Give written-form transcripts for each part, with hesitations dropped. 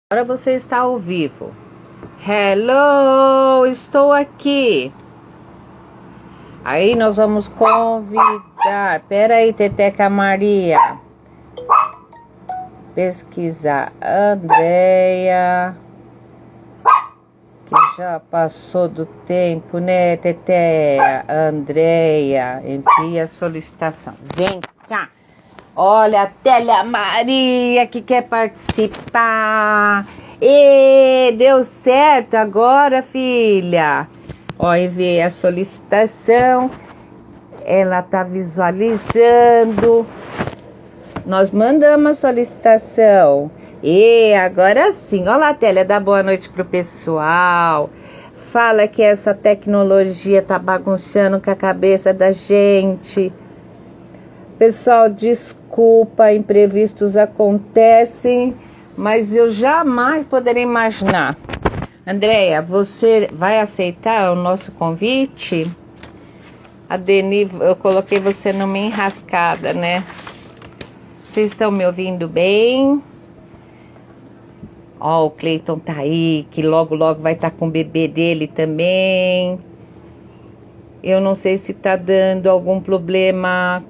Agora você está ao vivo. Hello, estou aqui. Aí nós vamos convidar. Pera aí, Teteca Maria. Pesquisar Andréia. Que já passou do tempo, né, Teteia? Andréia, envia a solicitação. Vem cá. Olha, a Télia Maria que quer participar. E deu certo agora, filha. Ó, enviei a solicitação. Ela tá visualizando. Nós mandamos a solicitação. E agora sim. Olha lá, Télia, dá boa noite pro pessoal. Fala que essa tecnologia tá bagunçando com a cabeça da gente. Pessoal, desculpa, imprevistos acontecem, mas eu jamais poderia imaginar. Andréia, você vai aceitar o nosso convite? A Deni, eu coloquei você numa enrascada, né? Vocês estão me ouvindo bem? Ó, o Cleiton tá aí, que logo vai estar com o bebê dele também. Eu não sei se tá dando algum problema.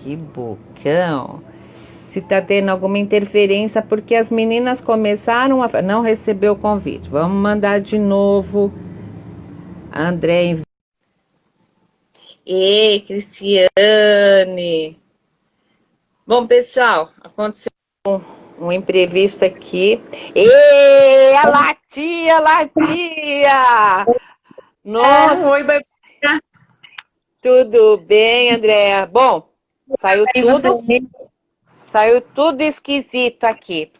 Que bocão. Se tá tendo alguma interferência, porque as meninas começaram a não receber o convite. Vamos mandar de novo. André. Ei, Cristiane. Bom, pessoal, aconteceu um imprevisto aqui. Ei, a Latia! Nossa. Oi, bebê. Tudo bem, Andréa? Bom, Saiu tudo esquisito aqui.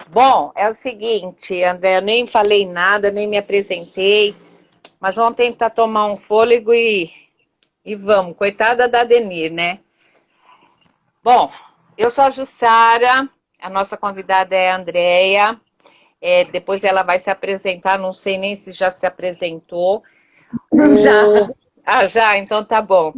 Bom, é o seguinte, André, eu nem falei nada, nem me apresentei, mas vamos tentar tomar um fôlego e vamos. Coitada da Denir, né? Bom, eu sou a Jussara, a nossa convidada é a Andréia, depois ela vai se apresentar, não sei nem se já se apresentou. Já. Já, então tá bom.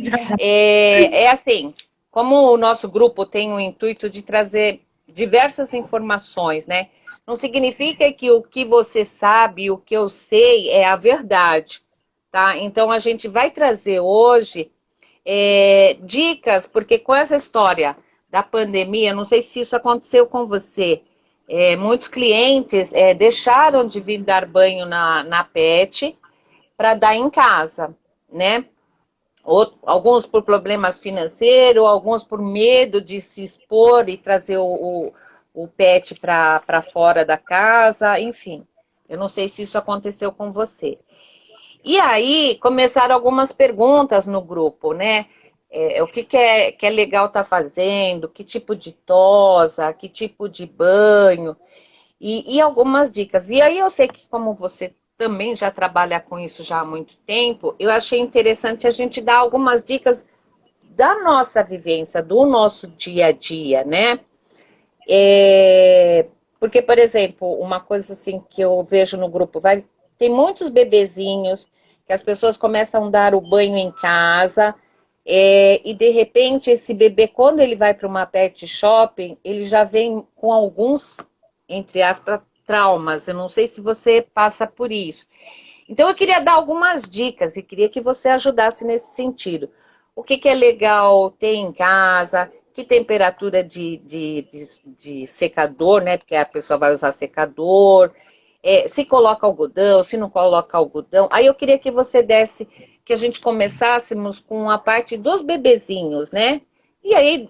Assim, como o nosso grupo tem o intuito de trazer diversas informações, né? Não significa que o que você sabe, o que eu sei é a verdade, tá? Então a gente vai trazer hoje dicas, porque com essa história da pandemia, não sei se isso aconteceu com você, muitos clientes deixaram de vir dar banho na pet para dar em casa, né? Alguns por problemas financeiros, alguns por medo de se expor e trazer o pet para fora da casa, enfim. Eu não sei se isso aconteceu com você. E aí começaram algumas perguntas no grupo, né? O que é legal estar fazendo, que tipo de tosa, que tipo de banho, e algumas dicas. E aí eu sei que como você também já trabalha com isso já há muito tempo, eu achei interessante a gente dar algumas dicas da nossa vivência, do nosso dia a dia, né? Porque, por exemplo, uma coisa assim que eu vejo no grupo, tem muitos bebezinhos que as pessoas começam a dar o banho em casa, e de repente esse bebê, quando ele vai para uma pet shopping, ele já vem com alguns, entre aspas, traumas. Eu não sei se você passa por isso. Então eu queria dar algumas dicas e queria que você ajudasse nesse sentido. O que é legal ter em casa, que temperatura de secador, né? Porque a pessoa vai usar secador, se coloca algodão, se não coloca algodão. Aí eu queria que você desse, que a gente começássemos com a parte dos bebezinhos, né? E aí,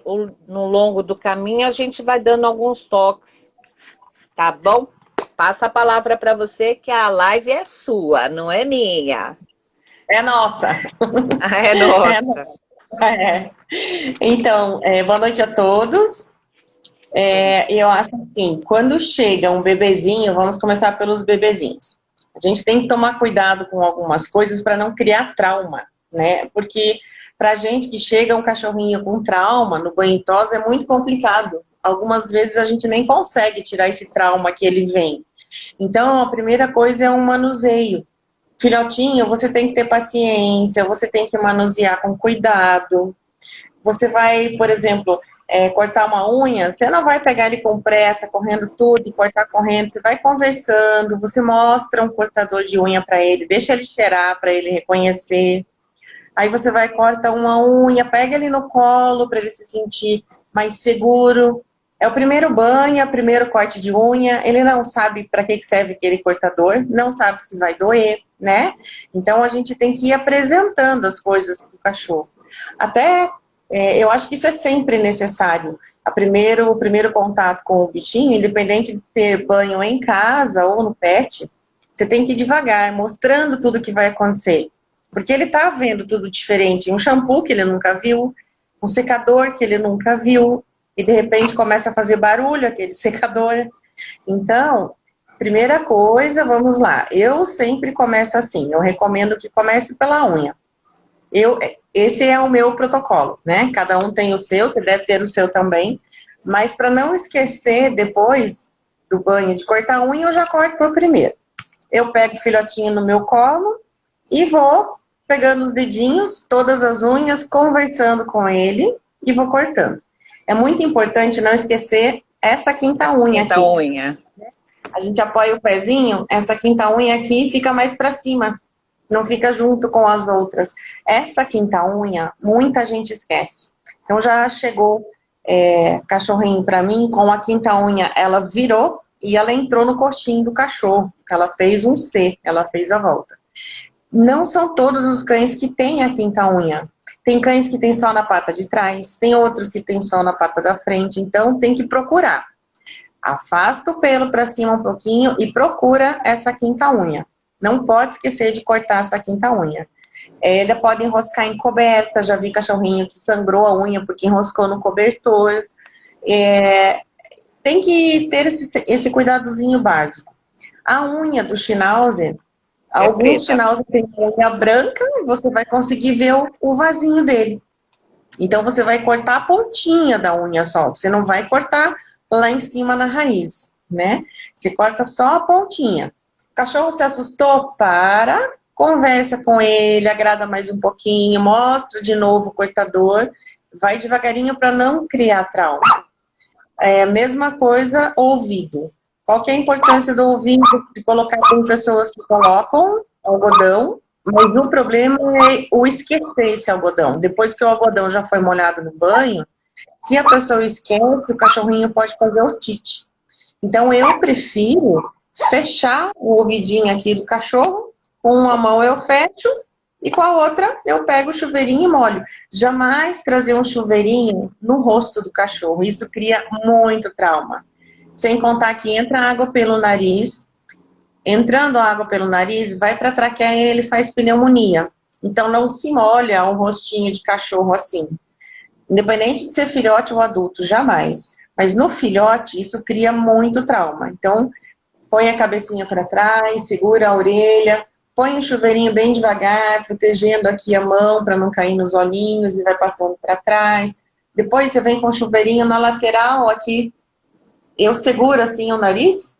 no longo do caminho, a gente vai dando alguns toques, tá bom? Passa a palavra para você, que a live é sua, não é minha. É nossa. É nossa. Então, boa noite a todos. Eu acho assim, quando chega um bebezinho, vamos começar pelos bebezinhos. A gente tem que tomar cuidado com algumas coisas para não criar trauma, né? Porque pra gente que chega um cachorrinho com trauma no banho em tosa é muito complicado. Algumas vezes a gente nem consegue tirar esse trauma que ele vem. Então, a primeira coisa é um manuseio. Filhotinho, você tem que ter paciência, você tem que manusear com cuidado. Você vai, por exemplo, cortar uma unha, você não vai pegar ele com pressa, correndo tudo e cortar correndo. Você vai conversando, você mostra um cortador de unha para ele, deixa ele cheirar para ele reconhecer. Aí você vai corta uma unha, pega ele no colo para ele se sentir mais seguro. É o primeiro banho, é o primeiro corte de unha. Ele não sabe para que serve aquele cortador, não sabe se vai doer, né? Então a gente tem que ir apresentando as coisas para o cachorro. Até eu acho que isso é sempre necessário. O primeiro contato com o bichinho, independente de ser banho em casa ou no pet, você tem que ir devagar, mostrando tudo que vai acontecer. Porque ele tá vendo tudo diferente. Um shampoo que ele nunca viu, um secador que ele nunca viu, e de repente começa a fazer barulho aquele secador. Então, primeira coisa, vamos lá. Eu sempre começo assim, eu recomendo que comece pela unha. Esse é o meu protocolo, né? Cada um tem o seu, você deve ter o seu também. Mas para não esquecer, depois do banho de cortar a unha, eu já corto por primeiro. Eu pego o filhotinho no meu colo e vou pegando os dedinhos, todas as unhas, conversando com ele e vou cortando. É muito importante não esquecer essa quinta unha aqui. Quinta unha. A gente apoia o pezinho, essa quinta unha aqui fica mais para cima, não fica junto com as outras. Essa quinta unha, muita gente esquece. Então já chegou cachorrinho para mim, com a quinta unha, ela virou e ela entrou no coxinho do cachorro. Ela fez um C, ela fez a volta. Não são todos os cães que têm a quinta unha. Tem cães que tem só na pata de trás, tem outros que tem só na pata da frente, então tem que procurar. Afasta o pelo para cima um pouquinho e procura essa quinta unha. Não pode esquecer de cortar essa quinta unha. Ele pode enroscar em coberta, já vi cachorrinho que sangrou a unha porque enroscou no cobertor. Tem que ter esse cuidadozinho básico. A unha do Schnauzer, alguns Schnauzer têm unha branca, você vai conseguir ver o vasinho dele. Então você vai cortar a pontinha da unha só, você não vai cortar lá em cima na raiz, né? Você corta só a pontinha. O cachorro se assustou, conversa com ele, agrada mais um pouquinho, mostra de novo o cortador, vai devagarinho para não criar trauma. Mesma coisa, ouvido. Qual que é a importância do ouvido? De colocar, tem pessoas que colocam algodão, mas o problema é o esquecer esse algodão. Depois que o algodão já foi molhado no banho, se a pessoa esquece, o cachorrinho pode fazer otite. Então eu prefiro fechar o ouvidinho aqui do cachorro, com uma mão eu fecho e com a outra eu pego o chuveirinho e molho. Jamais trazer um chuveirinho no rosto do cachorro, isso cria muito trauma. Sem contar que entra água pelo nariz, entrando água pelo nariz, vai para a traqueia e ele faz pneumonia. Então não se molha um rostinho de cachorro assim. Independente de ser filhote ou adulto, jamais. Mas no filhote, isso cria muito trauma. Então, põe a cabecinha para trás, segura a orelha, põe o chuveirinho bem devagar, protegendo aqui a mão para não cair nos olhinhos e vai passando para trás. Depois você vem com o chuveirinho na lateral aqui. Eu seguro assim o nariz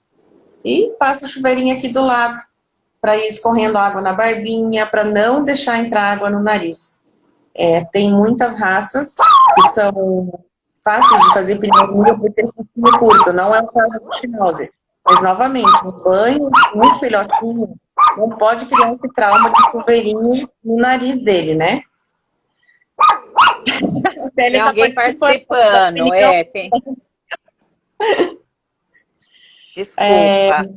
e passo o chuveirinho aqui do lado para ir escorrendo água na barbinha, para não deixar entrar água no nariz. Tem muitas raças que são fáceis de fazer pneumonia por ter focinho curto, não é o caso do Schnauzer. Mas, novamente, um banho, um filhotinho, não pode criar esse trauma de chuveirinho no nariz dele, né? Tem alguém participando, tem. Desculpa.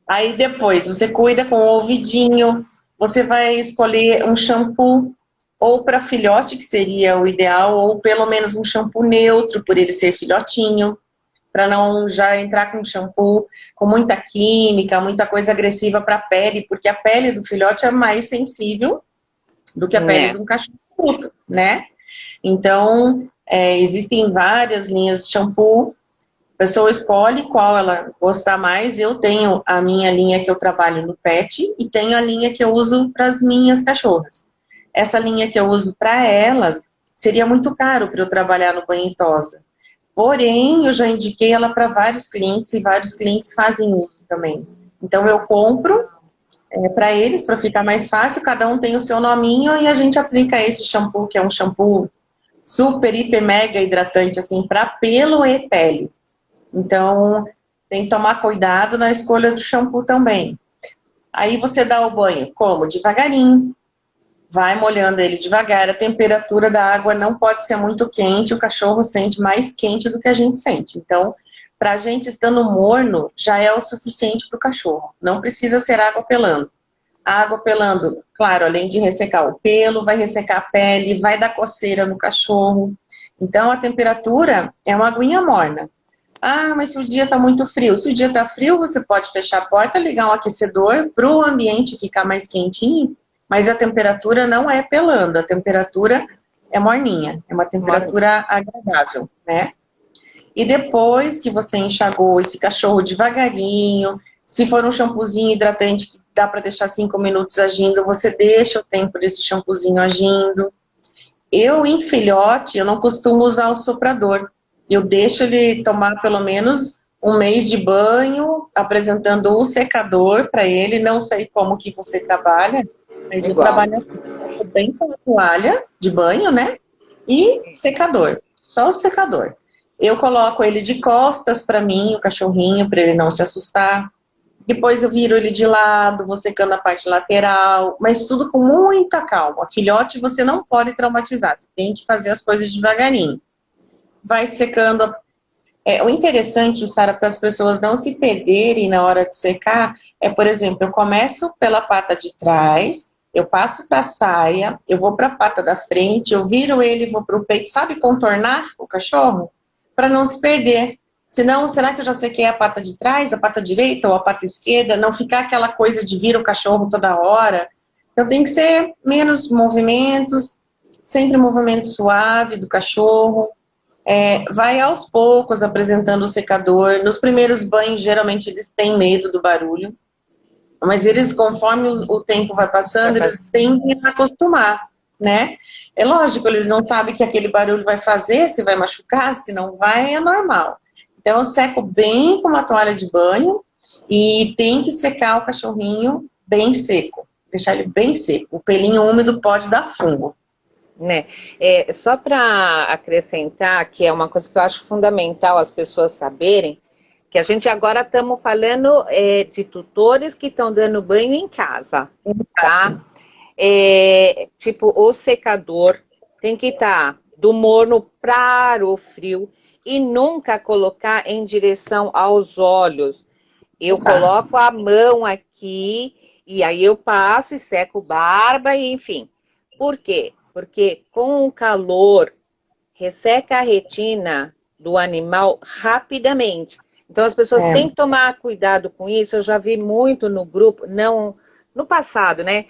Aí depois, você cuida com o ouvidinho, você vai escolher um shampoo, ou para filhote, que seria o ideal, ou pelo menos um shampoo neutro, por ele ser filhotinho, para não já entrar com shampoo com muita química, muita coisa agressiva para a pele, porque a pele do filhote é mais sensível do que a pele de um cachorro adulto, né? Então, existem várias linhas de shampoo, a pessoa escolhe qual ela gostar mais. Eu tenho a minha linha que eu trabalho no pet e tenho a linha que eu uso para as minhas cachorras. Essa linha que eu uso para elas seria muito caro para eu trabalhar no banho e tosa. Porém, eu já indiquei ela para vários clientes e vários clientes fazem uso também. Então, eu compro para eles, para ficar mais fácil, cada um tem o seu nominho e a gente aplica esse shampoo, que é um shampoo super, hiper, mega hidratante, assim, para pelo e pele. Então, tem que tomar cuidado na escolha do shampoo também. Aí você dá o banho como? Devagarinho. Vai molhando ele devagar. A temperatura da água não pode ser muito quente. O cachorro sente mais quente do que a gente sente. Então, para a gente estando morno, já é o suficiente para o cachorro. Não precisa ser água pelando. A água pelando, claro, além de ressecar o pelo, vai ressecar a pele, vai dar coceira no cachorro. Então, a temperatura é uma aguinha morna. Ah, mas se o dia está muito frio. Se o dia está frio, você pode fechar a porta, ligar um aquecedor para o ambiente ficar mais quentinho, mas a temperatura não é pelando, a temperatura é morninha, é uma temperatura agradável, né? E depois que você enxagou esse cachorro devagarinho, se for um shampoozinho hidratante que dá para deixar 5 minutos agindo, você deixa o tempo desse shampoozinho agindo. Eu, em filhote, eu não costumo usar o soprador. Eu deixo ele tomar pelo menos um mês de banho, apresentando o secador para ele. Não sei como que você trabalha, mas eu trabalho assim, bem com a toalha de banho, né? E secador, só o secador. Eu coloco ele de costas para mim, o cachorrinho, para ele não se assustar. Depois eu viro ele de lado, vou secando a parte lateral, mas tudo com muita calma. Filhote você não pode traumatizar, você tem que fazer as coisas devagarinho. Vai secando. O interessante, Sara, para as pessoas não se perderem na hora de secar, é, por exemplo, eu começo pela pata de trás, eu passo para a saia, eu vou para a pata da frente, eu viro ele e vou para o peito. Sabe contornar o cachorro? Para não se perder. Senão, será que eu já sequei a pata de trás, a pata direita ou a pata esquerda? Não ficar aquela coisa de vir o cachorro toda hora. Então tem que ser menos movimentos, sempre movimento suave do cachorro. Vai aos poucos apresentando o secador. Nos primeiros banhos, geralmente eles têm medo do barulho. Mas eles, conforme o tempo vai passando, eles tendem a acostumar, né? É lógico, eles não sabem que aquele barulho vai fazer, se vai machucar, se não vai, é normal. Então, eu seco bem com uma toalha de banho e tem que secar o cachorrinho bem seco. Deixar ele bem seco. O pelinho úmido pode dar fungo. Né? Só para acrescentar, que é uma coisa que eu acho fundamental as pessoas saberem, que a gente agora estamos falando de tutores que estão dando banho em casa, tá? Tipo, o secador tem que estar do morno para o frio e nunca colocar em direção aos olhos. Eu coloco a mão aqui e aí eu passo e seco barba e enfim. Por quê? Porque com o calor resseca a retina do animal rapidamente. Então as pessoas têm que tomar cuidado com isso. Eu já vi muito no grupo, não no passado, né?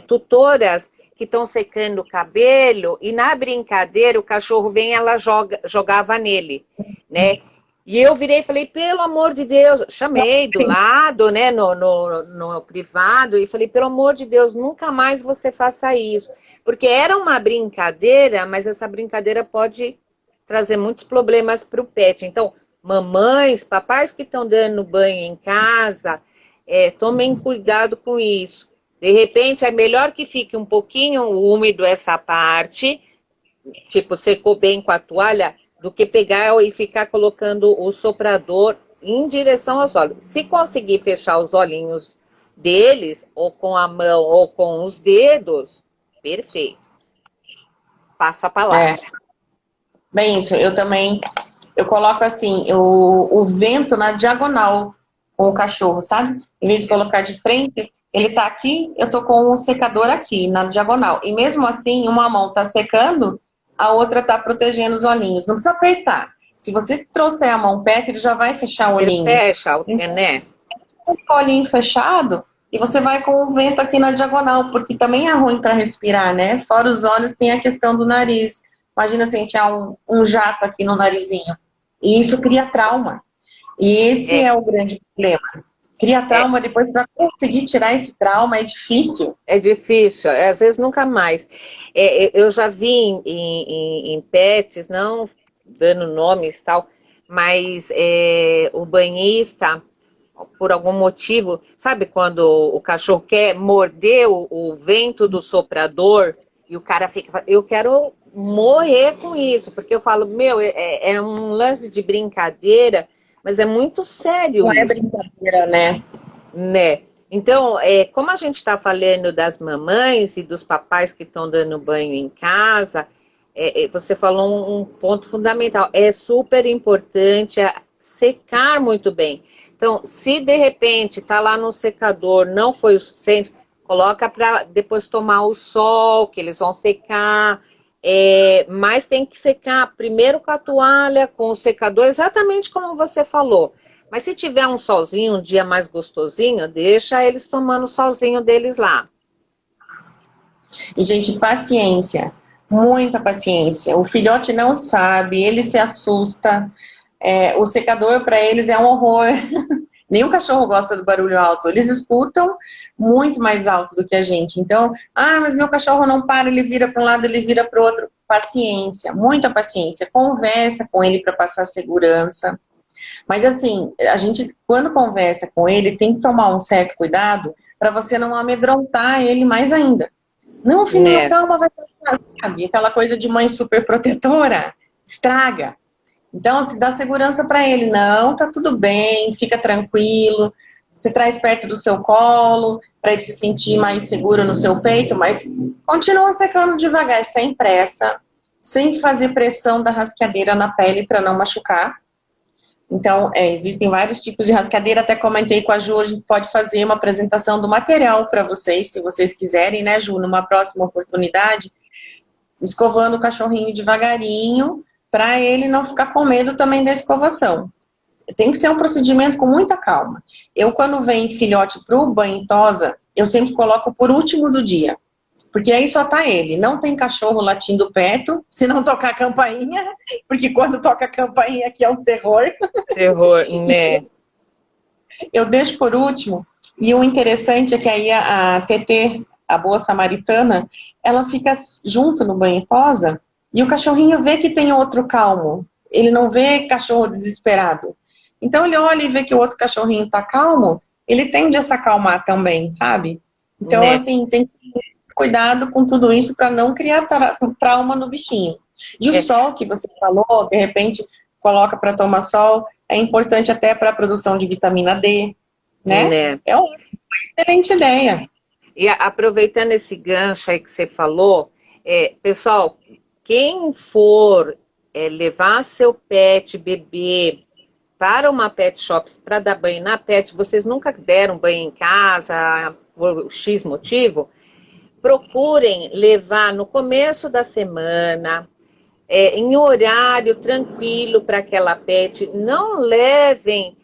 Tutoras que estão secando o cabelo e na brincadeira o cachorro vem e ela jogava nele, né? E eu virei e falei, pelo amor de Deus, chamei do lado, né, no privado, e falei, pelo amor de Deus, nunca mais você faça isso. Porque era uma brincadeira, mas essa brincadeira pode trazer muitos problemas para o pet. Então, mamães, papais que estão dando banho em casa, tomem cuidado com isso. De repente, é melhor que fique um pouquinho úmido essa parte, tipo, secou bem com a toalha, do que pegar e ficar colocando o soprador em direção aos olhos. Se conseguir fechar os olhinhos deles, ou com a mão, ou com os dedos, perfeito. Passo a palavra. Bem, isso, eu coloco assim, o vento na diagonal com o cachorro, sabe? Em vez de colocar de frente, ele tá aqui, eu tô com o secador aqui, na diagonal. E mesmo assim, uma mão tá secando, a outra tá protegendo os olhinhos. Não precisa apertar. Se você trouxer a mão perto, ele já vai fechar o olhinho. Ele fecha, né? Com o olhinho fechado, e você vai com o vento aqui na diagonal, porque também é ruim para respirar, né? Fora os olhos, tem a questão do nariz. Imagina se enfiar um jato aqui no narizinho. E isso cria trauma. E esse é o grande problema. Cria trauma, depois para conseguir tirar esse trauma é difícil. É difícil, às vezes nunca mais. Eu já vi em pets, não dando nomes e tal, mas o banhista, por algum motivo, sabe quando o cachorro quer morder o vento do soprador e o cara fica, eu quero morrer com isso, porque eu falo, meu, é um lance de brincadeira, mas é muito sério Não é isso, brincadeira, né? né? Então, como a gente está falando das mamães e dos papais que estão dando banho em casa, você falou um ponto fundamental. É super importante secar muito bem. Então, se de repente está lá no secador, não foi o suficiente, coloca para depois tomar o sol, que eles vão secar. Mas tem que secar primeiro com a toalha, com o secador, exatamente como você falou. Mas se tiver um solzinho, um dia mais gostosinho, deixa eles tomando o solzinho deles lá. E, gente, paciência, muita paciência. O filhote não sabe, ele se assusta. O secador para eles é um horror. Nenhum cachorro gosta do barulho alto. Eles escutam muito mais alto do que a gente. Então, mas meu cachorro não para, ele vira para um lado, ele vira para o outro. Paciência, muita paciência. Conversa com ele para passar segurança. Mas assim, a gente, quando conversa com ele, tem que tomar um certo cuidado para você não amedrontar ele mais ainda. Não, filhinho, calma, vai passar, sabe? Aquela coisa de mãe super protetora, estraga. Então, se dá segurança para ele. Não, tá tudo bem, fica tranquilo. Você traz perto do seu colo, para ele se sentir mais seguro no seu peito, mas continua secando devagar, sem pressa, sem fazer pressão da rasqueadeira na pele para não machucar. Então, existem vários tipos de rasqueadeira, até comentei com a Ju, a gente pode fazer uma apresentação do material para vocês, se vocês quiserem, né, Ju, numa próxima oportunidade, escovando o cachorrinho devagarinho, para ele não ficar com medo também da escovação. Tem que ser um procedimento com muita calma. Eu, quando vem filhote para o banho em tosa, eu sempre coloco por último do dia. Porque aí só tá ele. Não tem cachorro latindo perto, se não tocar a campainha, porque quando toca a campainha aqui é um terror. Terror, né? Eu deixo por último. E o interessante é que aí a TT, a boa samaritana, ela fica junto no banho e tosa e o cachorrinho vê que tem outro calmo. Ele não vê cachorro desesperado. Então ele olha e vê que o outro cachorrinho tá calmo, ele tende a se acalmar também, sabe? Então, Né? assim, tem que ter cuidado com tudo isso para não criar trauma no bichinho. E o sol que você falou, de repente, coloca para tomar sol, é importante até para a produção de vitamina D, né? É uma excelente ideia. E aproveitando esse gancho aí que você falou, pessoal, quem for levar seu pet, bebê, para uma pet shop para dar banho na pet, vocês nunca deram banho em casa, por X motivo, procurem levar no começo da semana, em horário tranquilo para aquela pet. Não levem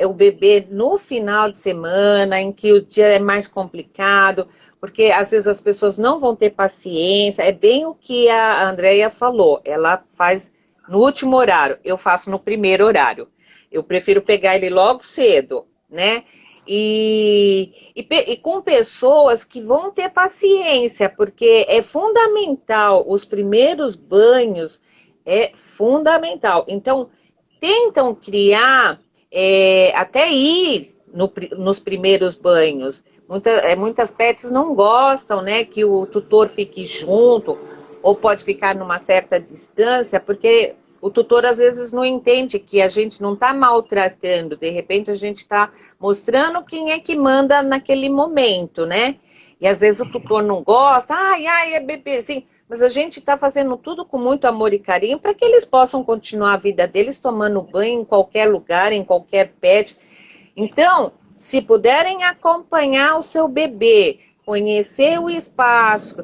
o bebê no final de semana, em que o dia é mais complicado, porque às vezes as pessoas não vão ter paciência. É bem o que a Andrea falou, ela faz no último horário, eu faço no primeiro horário. Eu prefiro pegar ele logo cedo, né? E com pessoas que vão ter paciência, porque é fundamental, os primeiros banhos é fundamental. Então, tentam criar, até ir nos primeiros banhos. Muitas pets não gostam, né, que o tutor fique junto, ou pode ficar numa certa distância, porque o tutor às vezes não entende que a gente não está maltratando, de repente a gente está mostrando quem é que manda naquele momento, né? E às vezes o tutor não gosta, é bebezinho, mas a gente está fazendo tudo com muito amor e carinho para que eles possam continuar a vida deles tomando banho em qualquer lugar, em qualquer pet. Então, se puderem acompanhar o seu bebê, conhecer o espaço,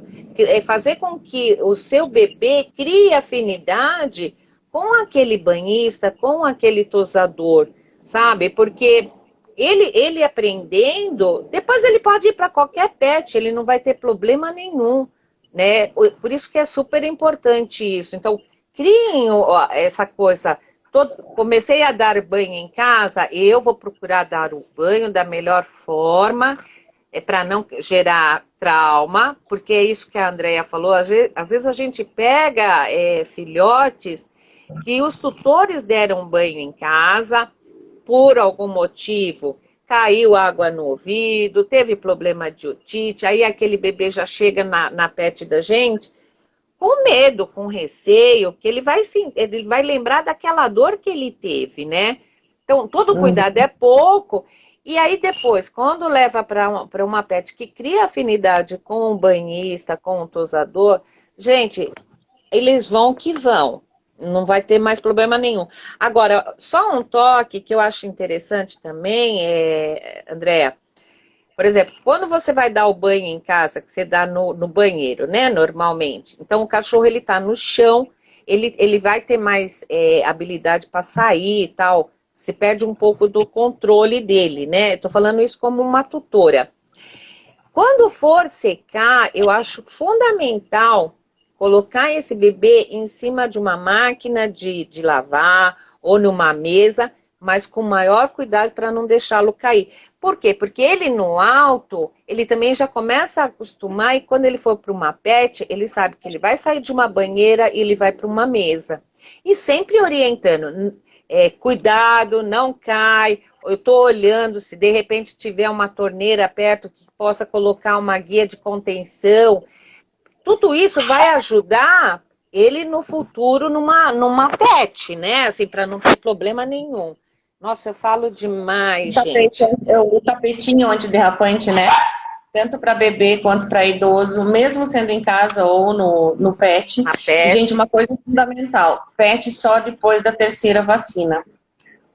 fazer com que o seu bebê crie afinidade com aquele banhista, com aquele tosador, sabe? Porque ele aprendendo, depois ele pode ir para qualquer pet, ele não vai ter problema nenhum, né? Por isso que é super importante isso. Então, criem essa coisa. Comecei a dar banho em casa, eu vou procurar dar o banho da melhor forma, para não gerar trauma, porque é isso que a Andrea falou, às vezes a gente pega filhotes que os tutores deram banho em casa, por algum motivo, caiu água no ouvido, teve problema de otite, aí aquele bebê já chega na pet da gente com medo, com receio, que ele vai lembrar daquela dor que ele teve, né? Então, todo cuidado é pouco. E aí depois, quando leva para uma pet que cria afinidade com o banhista, com o tosador, gente, eles vão que vão. Não vai ter mais problema nenhum. Agora, só um toque que eu acho interessante também, Andréa, por exemplo, quando você vai dar o banho em casa, que você dá no banheiro, né, normalmente. Então, o cachorro, ele tá no chão, ele vai ter mais habilidade para sair e tal. Se perde um pouco do controle dele, né? Estou falando isso como uma tutora. Quando for secar, eu acho fundamental colocar esse bebê em cima de uma máquina de lavar ou numa mesa, mas com maior cuidado para não deixá-lo cair. Por quê? Porque ele no alto, ele também já começa a acostumar e quando ele for para uma pet, ele sabe que ele vai sair de uma banheira e ele vai para uma mesa. E sempre orientando, cuidado, não cai. Eu estou olhando se de repente tiver uma torneira perto que possa colocar uma guia de contenção. Tudo isso vai ajudar ele no futuro numa pet, né? Assim, para não ter problema nenhum. Nossa, eu falo demais, gente. O tapetinho antiderrapante, né? Tanto para bebê quanto para idoso, mesmo sendo em casa ou no pet. A pet. E, gente, uma coisa fundamental: pet só depois da terceira vacina.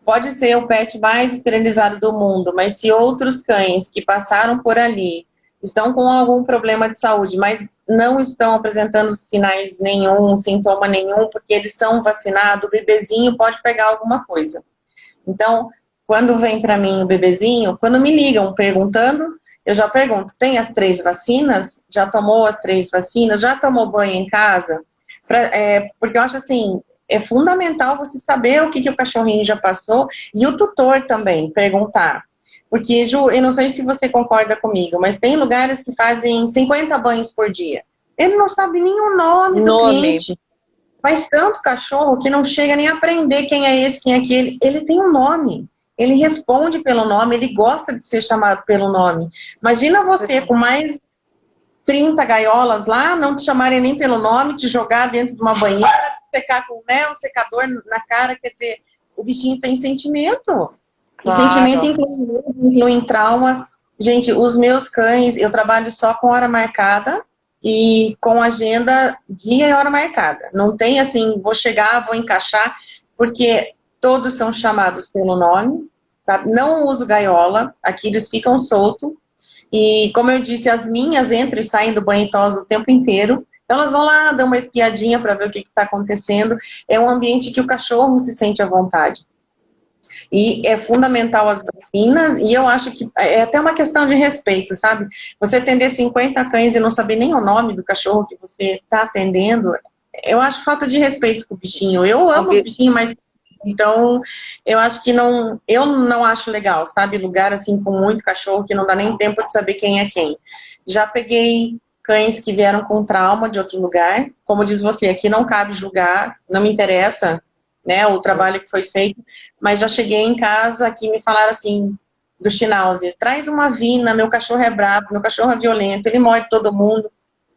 Pode ser o pet mais esterilizado do mundo, mas se outros cães que passaram por ali estão com algum problema de saúde, mas não estão apresentando sinais nenhum, sintoma nenhum, porque eles são vacinados, o bebezinho pode pegar alguma coisa. Então, quando vem para mim o bebezinho, quando me ligam perguntando, eu já pergunto, tem as 3 vacinas? Já tomou as 3 vacinas? Já tomou banho em casa? Porque eu acho assim, é fundamental você saber o que o cachorrinho já passou e o tutor também perguntar. Porque, Ju, eu não sei se você concorda comigo, mas tem lugares que fazem 50 banhos por dia. Ele não sabe nem o nome do cliente. Faz tanto cachorro que não chega nem a aprender quem é esse, quem é aquele. Ele tem um nome. Ele responde pelo nome, ele gosta de ser chamado pelo nome. Imagina você com mais 30 gaiolas lá, não te chamarem nem pelo nome, te jogar dentro de uma banheira, secar com um secador na cara, quer dizer, o bichinho tem sentimento. E sentimento inclui trauma. Gente, os meus cães, eu trabalho só com hora marcada e com agenda dia e hora marcada. Não tem assim, vou chegar, vou encaixar, porque todos são chamados pelo nome, sabe? Não uso gaiola, aqui eles ficam soltos. E como eu disse, as minhas entram e saem do banho e tosa o tempo inteiro. Então elas vão lá, dão uma espiadinha para ver o que está acontecendo. É um ambiente que o cachorro se sente à vontade. E é fundamental as vacinas, e eu acho que é até uma questão de respeito, sabe? Você atender 50 cães e não saber nem o nome do cachorro que você está atendendo, eu acho falta de respeito com o bichinho. Eu amo os bichinhos, mas então eu acho que eu não acho legal, sabe? Lugar assim com muito cachorro que não dá nem tempo de saber quem é quem. Já peguei cães que vieram com trauma de outro lugar, como diz você, aqui não cabe julgar, não me interessa, né, o trabalho que foi feito, mas já cheguei em casa que me falaram assim, do Schnauzer, traz uma vina, meu cachorro é bravo, meu cachorro é violento, ele morde todo mundo.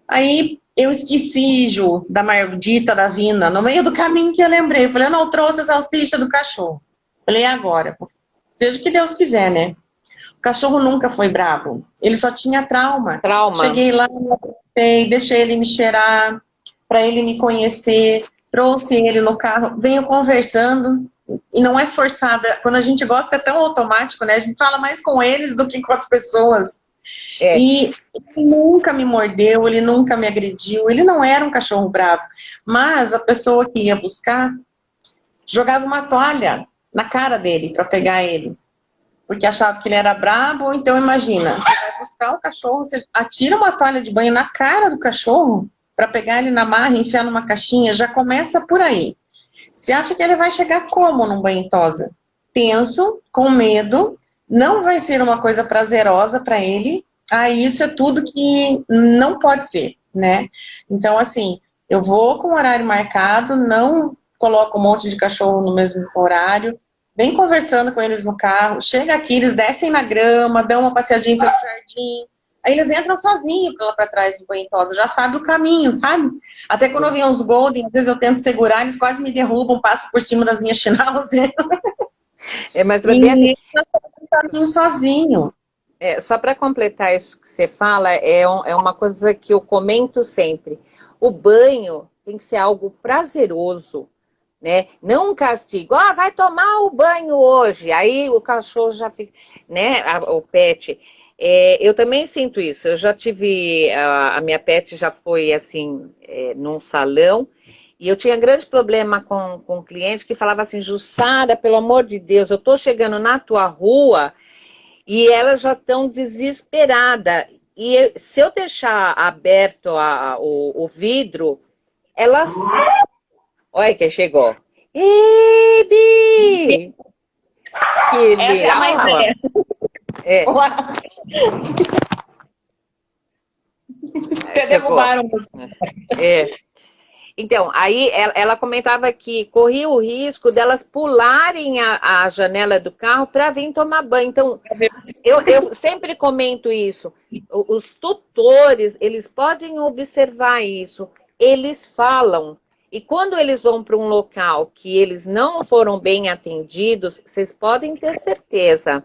Aí eu esqueci, Ju, da maldita da vina, no meio do caminho que eu lembrei, falei, eu não trouxe a salsicha do cachorro. Falei, agora, seja o que Deus quiser, né? O cachorro nunca foi bravo, ele só tinha trauma. Cheguei lá, deixei ele me cheirar, para ele me conhecer, trouxe ele no carro, venho conversando, e não é forçada. Quando a gente gosta é tão automático, né? A gente fala mais com eles do que com as pessoas. E ele nunca me mordeu, ele nunca me agrediu, ele não era um cachorro bravo. Mas a pessoa que ia buscar jogava uma toalha na cara dele para pegar ele. Porque achava que ele era bravo, ou então imagina, você vai buscar o cachorro, você atira uma toalha de banho na cara do cachorro para pegar ele na marra e enfiar numa caixinha, já começa por aí. Você acha que ele vai chegar como num banho em tosa? Tenso, com medo, não vai ser uma coisa prazerosa para ele, isso é tudo que não pode ser, né? Então, assim, eu vou com horário marcado, não coloco um monte de cachorro no mesmo horário, vem conversando com eles no carro, chega aqui, eles descem na grama, dão uma passeadinha pelo jardim, Aí eles entram sozinhos lá para trás do banho tosa, já sabe o caminho, sabe? Até quando eu venho uns golden, às vezes eu tento segurar, eles quase me derrubam, passam por cima das minhas schnauzer. Mas E bem assim, eles fazem caminho sozinho. só para completar isso que você fala, é uma coisa que eu comento sempre. O banho tem que ser algo prazeroso, né? Não um castigo. Vai tomar o banho hoje. Aí o cachorro já fica, né? O pet. Eu também sinto isso. Eu já tive, a minha pet já foi assim, num salão, e eu tinha grande problema com um cliente que falava assim, Jussara, pelo amor de Deus, eu tô chegando na tua rua e elas já estão desesperadas. E se eu deixar aberto o vidro, elas. Olha quem chegou. Ei, Bi! Que Essa é a mais legal! velha. É, Até chegou. derrubaram. É. Então, aí ela comentava que corria o risco delas pularem a janela do carro para vir tomar banho. Então, eu sempre comento isso. Os tutores, eles podem observar isso. Eles falam. E quando eles vão para um local que eles não foram bem atendidos, vocês podem ter certeza.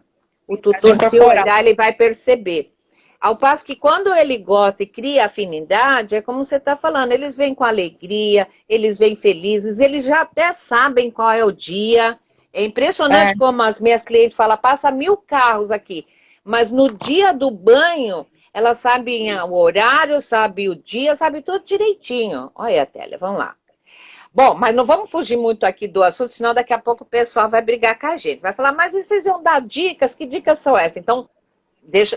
O tutor, se olhar, ele vai perceber. Ao passo que quando ele gosta e cria afinidade, é como você está falando, eles vêm com alegria, eles vêm felizes, eles já até sabem qual é o dia. É impressionante como as minhas clientes falam, passa 1000 carros aqui, mas no dia do banho, elas sabem o horário, sabem o dia, sabem tudo direitinho. Olha a Télia, vamos lá. Bom, mas não vamos fugir muito aqui do assunto, senão daqui a pouco o pessoal vai brigar com a gente. Vai falar, mas e vocês iam dar dicas? Que dicas são essas? Então,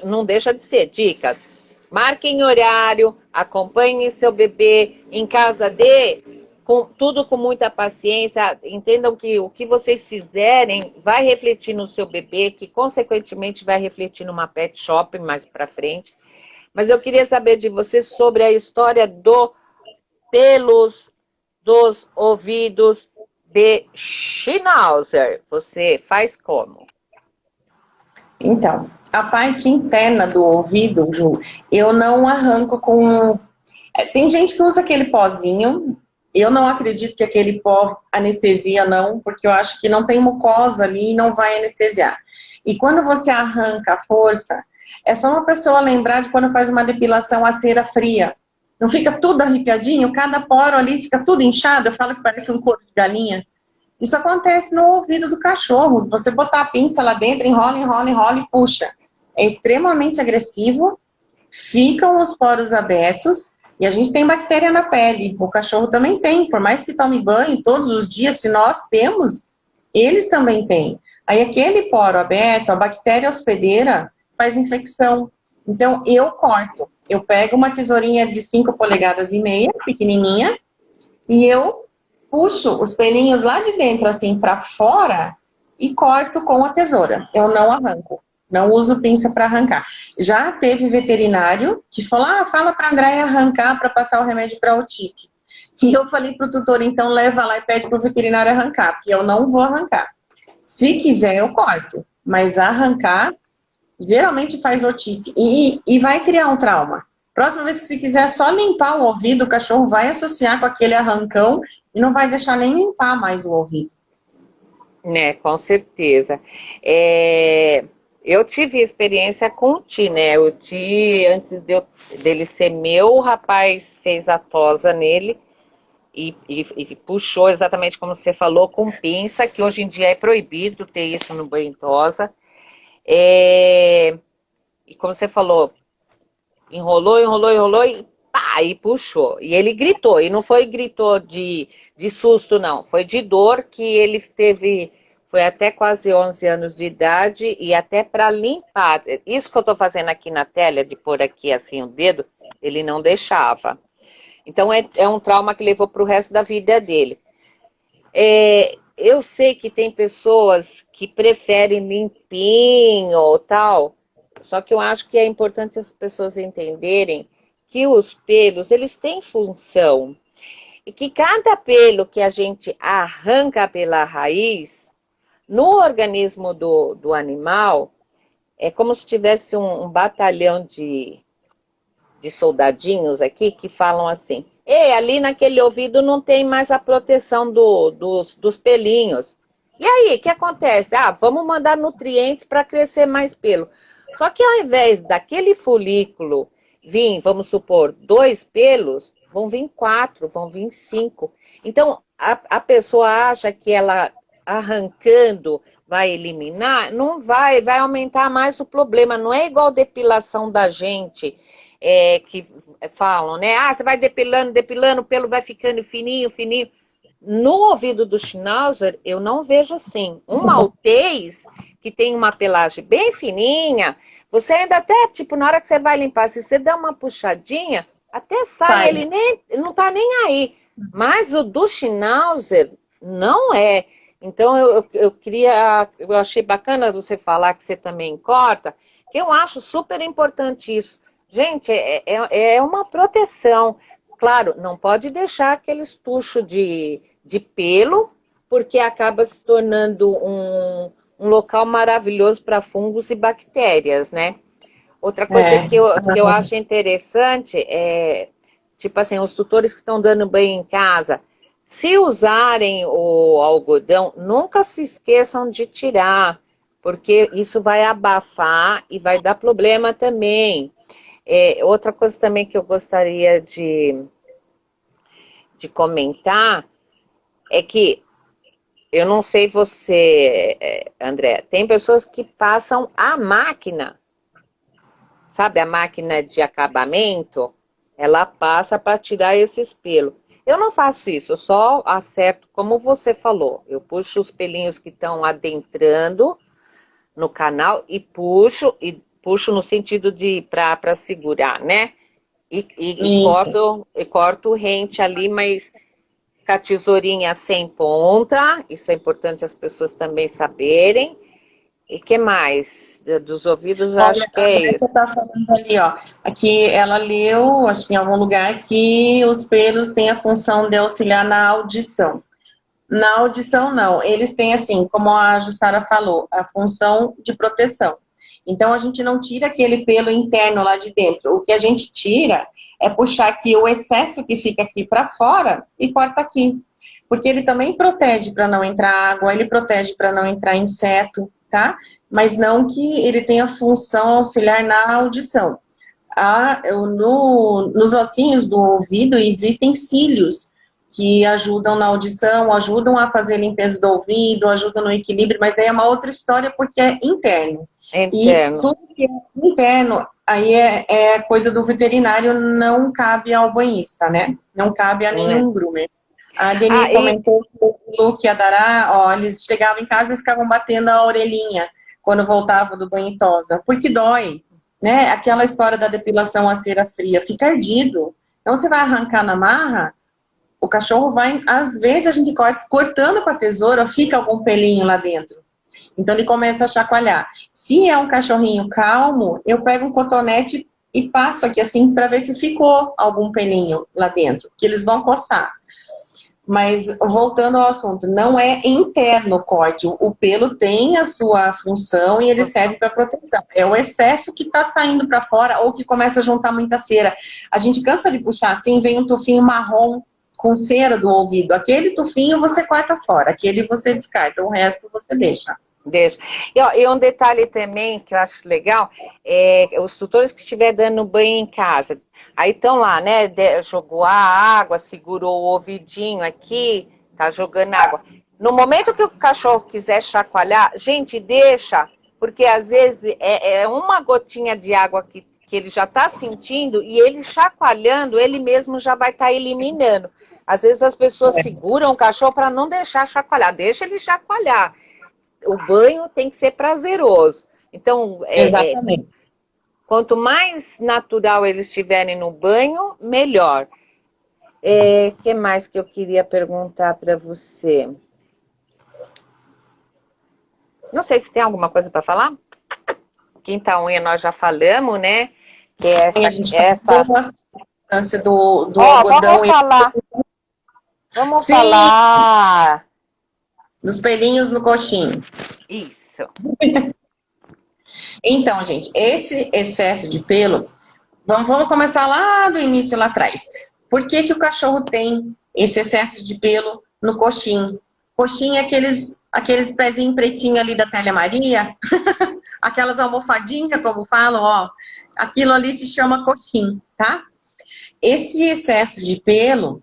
não deixa de ser dicas. Marquem horário, acompanhem seu bebê em casa tudo com muita paciência. Entendam que o que vocês fizerem vai refletir no seu bebê, que consequentemente vai refletir numa pet shop mais para frente. Mas eu queria saber de vocês sobre a história pelos dos ouvidos de Schnauzer. Você faz como? Então, a parte interna do ouvido, Ju, eu não arranco com... Tem gente que usa aquele pozinho, eu não acredito que aquele pó anestesia não, porque eu acho que não tem mucosa ali e não vai anestesiar. E quando você arranca a força, é só uma pessoa lembrar de quando faz uma depilação a cera fria. Não fica tudo arrepiadinho? Cada poro ali fica tudo inchado, eu falo que parece um couro de galinha. Isso acontece no ouvido do cachorro. Você botar a pinça lá dentro, enrola, enrola, enrola e puxa. É extremamente agressivo, ficam os poros abertos e a gente tem bactéria na pele. O cachorro também tem, por mais que tome banho todos os dias, se nós temos, eles também têm. Aí aquele poro aberto, a bactéria hospedeira faz infecção. Então eu corto. Eu pego uma tesourinha de 5,5 polegadas, pequenininha, e eu puxo os pelinhos lá de dentro, assim, para fora e corto com a tesoura. Eu não arranco. Não uso pinça para arrancar. Já teve veterinário que falou, fala para a Andréia arrancar para passar o remédio para otite. E eu falei pro tutor, então leva lá e pede pro veterinário arrancar, porque eu não vou arrancar. Se quiser, eu corto. Mas arrancar, geralmente faz otite e vai criar um trauma. Próxima vez que você quiser só limpar o ouvido, o cachorro vai associar com aquele arrancão e não vai deixar nem limpar mais o ouvido. Né, com certeza. Eu tive experiência com o Ti, né? O Ti, antes dele ser meu, o rapaz fez a tosa nele e puxou exatamente como você falou, com pinça, que hoje em dia é proibido ter isso no banho tosa. E como você falou, enrolou, enrolou, enrolou e pá, e puxou. E ele gritou, e não foi gritou de susto, não. Foi de dor que ele teve, foi até quase 11 anos de idade, e até para limpar. Isso que eu estou fazendo aqui na tela, de pôr aqui assim o dedo, ele não deixava. Então é um trauma que levou para o resto da vida dele. Eu sei que tem pessoas que preferem limpinho ou tal, só que eu acho que é importante as pessoas entenderem que os pelos, eles têm função. E que cada pelo que a gente arranca pela raiz, no organismo do animal, é como se tivesse um batalhão de de soldadinhos aqui que falam assim, ei, ali naquele ouvido não tem mais a proteção dos pelinhos. E aí, o que acontece? Ah, vamos mandar nutrientes para crescer mais pelo. Só que ao invés daquele folículo vir, vamos supor, 2 pelos, vão vir 4, vão vir 5. Então, a pessoa acha que ela arrancando vai eliminar, não vai, vai aumentar mais o problema. Não é igual depilação da gente, que falam, né? Ah, você vai depilando, depilando, o pelo vai ficando fininho, fininho. No ouvido do Schnauzer, eu não vejo assim. Um maltês, que tem uma pelagem bem fininha, você ainda até, tipo, na hora que você vai limpar, se você der uma puxadinha, até sai, ele nem, não tá nem aí. Mas o do Schnauzer não é. Então, eu queria, eu achei bacana você falar que você também corta, que eu acho super importante isso. Gente, é uma proteção. Claro, não pode deixar aqueles tuchos de pelo, porque acaba se tornando um local maravilhoso para fungos e bactérias, né? Outra coisa que eu acho interessante é, tipo assim, os tutores que estão dando banho em casa, se usarem o algodão, nunca se esqueçam de tirar, porque isso vai abafar e vai dar problema também. Outra coisa também que eu gostaria de comentar é que, eu não sei você, André, tem pessoas que passam a máquina, sabe, a máquina de acabamento, ela passa para tirar esses pelos. Eu não faço isso, eu só acerto, como você falou, eu puxo os pelinhos que estão adentrando no canal e puxo no sentido de para segurar, né? E corto rente ali, mas com a tesourinha sem ponta, isso é importante as pessoas também saberem. E que mais? Dos ouvidos, Olha, acho que é você isso. está falando ali, ó. Aqui ela leu, acho que em algum lugar, que os pelos têm a função de auxiliar na audição. Na audição, não. Eles têm, assim, como a Jussara falou, a função de proteção. Então, a gente não tira aquele pelo interno lá de dentro. O que a gente tira é puxar aqui o excesso que fica aqui para fora e corta aqui. Porque ele também protege para não entrar água, ele protege para não entrar inseto, tá? Mas não que ele tenha função auxiliar na audição. Nos ossinhos do ouvido existem cílios que ajudam na audição, ajudam a fazer limpeza do ouvido, ajudam no equilíbrio, mas daí é uma outra história porque é interno. Interno. E tudo que é interno, aí é coisa do veterinário, não cabe ao banhista, né? Não cabe a nenhum groomer. A Deni comentou que o Luke e a Dará, ó, eles chegavam em casa e ficavam batendo a orelhinha quando voltavam do banho e tosa, porque dói, né? Aquela história da depilação a cera fria, fica ardido. Então você vai arrancar na marra, o cachorro vai, às vezes a gente cortando com a tesoura, fica algum pelinho lá dentro. Então ele começa a chacoalhar. Se é um cachorrinho calmo, eu pego um cotonete e passo aqui assim para ver se ficou algum pelinho lá dentro, que eles vão coçar. Mas voltando ao assunto, não é interno o corte. O pelo tem a sua função e ele serve para proteção. É o excesso que está saindo para fora ou que começa a juntar muita cera. A gente cansa de puxar assim, vem um tufinho marrom com cera do ouvido. Aquele tufinho você corta fora, aquele você descarta, o resto você deixa. Deixa. E um detalhe também que eu acho legal, os tutores que estiver dando banho em casa, aí estão lá, né, jogou a água, segurou o ouvidinho aqui, tá jogando água. No momento que o cachorro quiser chacoalhar, gente, deixa, porque às vezes é uma gotinha de água que ele já tá sentindo e ele chacoalhando, ele mesmo já vai estar eliminando. Às vezes as pessoas seguram o cachorro para não deixar chacoalhar, deixa ele chacoalhar. O banho tem que ser prazeroso. Então, exatamente. Quanto mais natural eles estiverem no banho, melhor. Que mais que eu queria perguntar para você? Não sei se tem alguma coisa para falar. Quinta unha nós já falamos, né? Que é essa importância do algodão. Vamos falar dos pelinhos no coxinho. Isso. Então, gente, esse excesso de pelo, Vamos começar lá do início, lá atrás. Por que que o cachorro tem esse excesso de pelo no coxim? Coxim é aqueles pezinhos pretinhos ali da Télia Maria, aquelas almofadinhas, como falam, ó. Aquilo ali se chama coxim, tá? Esse excesso de pelo,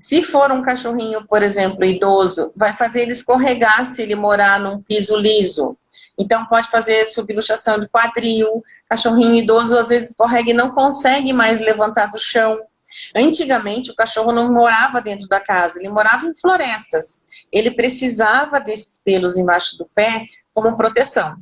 se for um cachorrinho, por exemplo, idoso, vai fazer ele escorregar se ele morar num piso liso. Então, pode fazer subluxação de quadril. Cachorrinho idoso, às vezes, escorrega e não consegue mais levantar do chão. Antigamente, o cachorro não morava dentro da casa, ele morava em florestas. Ele precisava desses pelos embaixo do pé como proteção.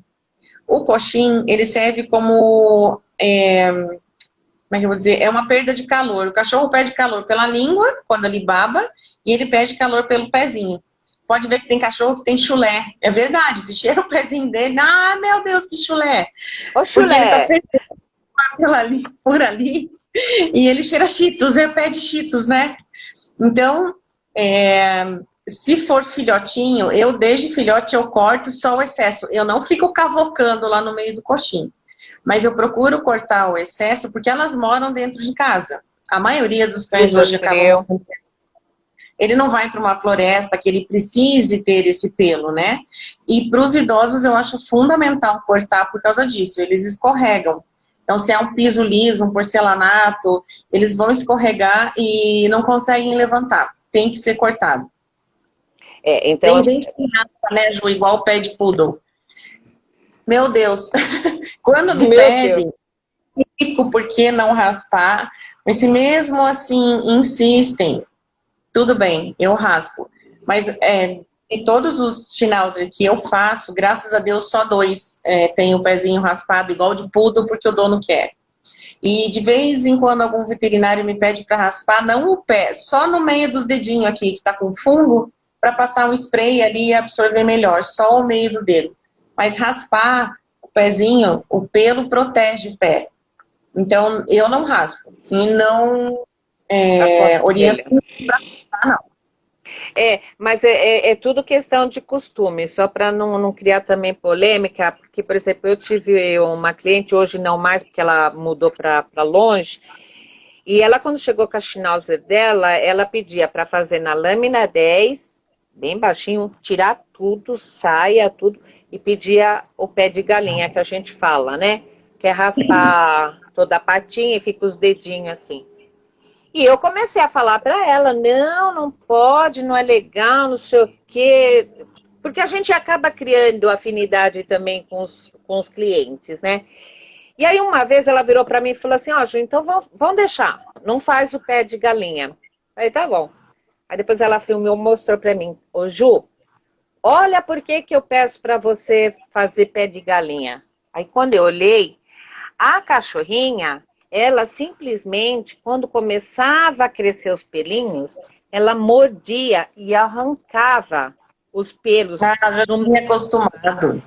O coxim, ele serve como... como é que eu vou dizer? É uma perda de calor. O cachorro perde calor pela língua, quando ele baba, e ele perde calor pelo pezinho. Pode ver que tem cachorro que tem chulé. É verdade, se cheira o pezinho dele, ah, meu Deus, que chulé. Ô, Porque ele tá chulé! perdendo por ali, e ele cheira Cheetos, é pé de Cheetos, né? Então, se for filhotinho, eu desde filhote eu corto só o excesso. Eu não fico cavocando lá no meio do coxim. Mas eu procuro cortar o excesso porque elas moram dentro de casa. A maioria dos cães hoje acabam... Ele não vai para uma floresta que ele precise ter esse pelo, né? E para os idosos eu acho fundamental cortar por causa disso. Eles escorregam. Então, se é um piso liso, um porcelanato, eles vão escorregar e não conseguem levantar. Tem que ser cortado. Então... Tem gente que raspa, né, Ju, igual o pé de poodle. Meu Deus. Quando me pedem, fico por que não raspar? Mas se mesmo assim insistem, tudo bem, eu raspo. Mas em todos os Schnauzer que eu faço, graças a Deus, só 2 tem o pezinho raspado, igual de poodle, porque o dono quer. E de vez em quando algum veterinário me pede para raspar, não o pé, só no meio dos dedinhos aqui, que está com fungo, para passar um spray ali e absorver melhor, só o meio do dedo. Mas raspar o pezinho, o pelo protege o pé. Então, eu não raspo. E não oriento para raspar, não. Mas é tudo questão de costume, só para não criar também polêmica, porque, por exemplo, eu tive uma cliente, hoje não mais, porque ela mudou para longe, e ela, quando chegou com a Schnauzer dela, ela pedia para fazer na lâmina 10, bem baixinho, tirar tudo, saia tudo, e pedia o pé de galinha, que a gente fala, né? Que é raspar toda a patinha e fica os dedinhos assim. E eu comecei a falar para ela, não pode, não é legal, não sei o quê. Porque a gente acaba criando afinidade também com os clientes, né? E aí uma vez ela virou para mim e falou assim, ó, Ju, então vão deixar, não faz o pé de galinha. Aí tá bom. Aí depois ela filmou, mostrou para mim, ô Ju, olha por que eu peço para você fazer pé de galinha. Aí quando eu olhei, a cachorrinha, ela simplesmente, quando começava a crescer os pelinhos, ela mordia e arrancava os pelos. Já não me acostumado.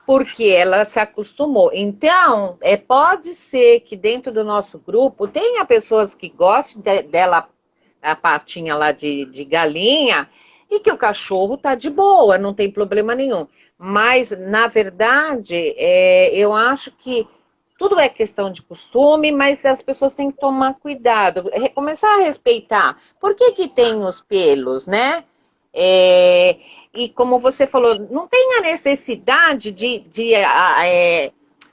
Porque ela se acostumou. Então, pode ser que dentro do nosso grupo tenha pessoas que gostem dela, a patinha lá de galinha, e que o cachorro tá de boa, não tem problema nenhum. Mas, na verdade, eu acho que tudo é questão de costume, mas as pessoas têm que tomar cuidado, começar a respeitar. Por que tem os pelos, né? E como você falou, não tem a necessidade de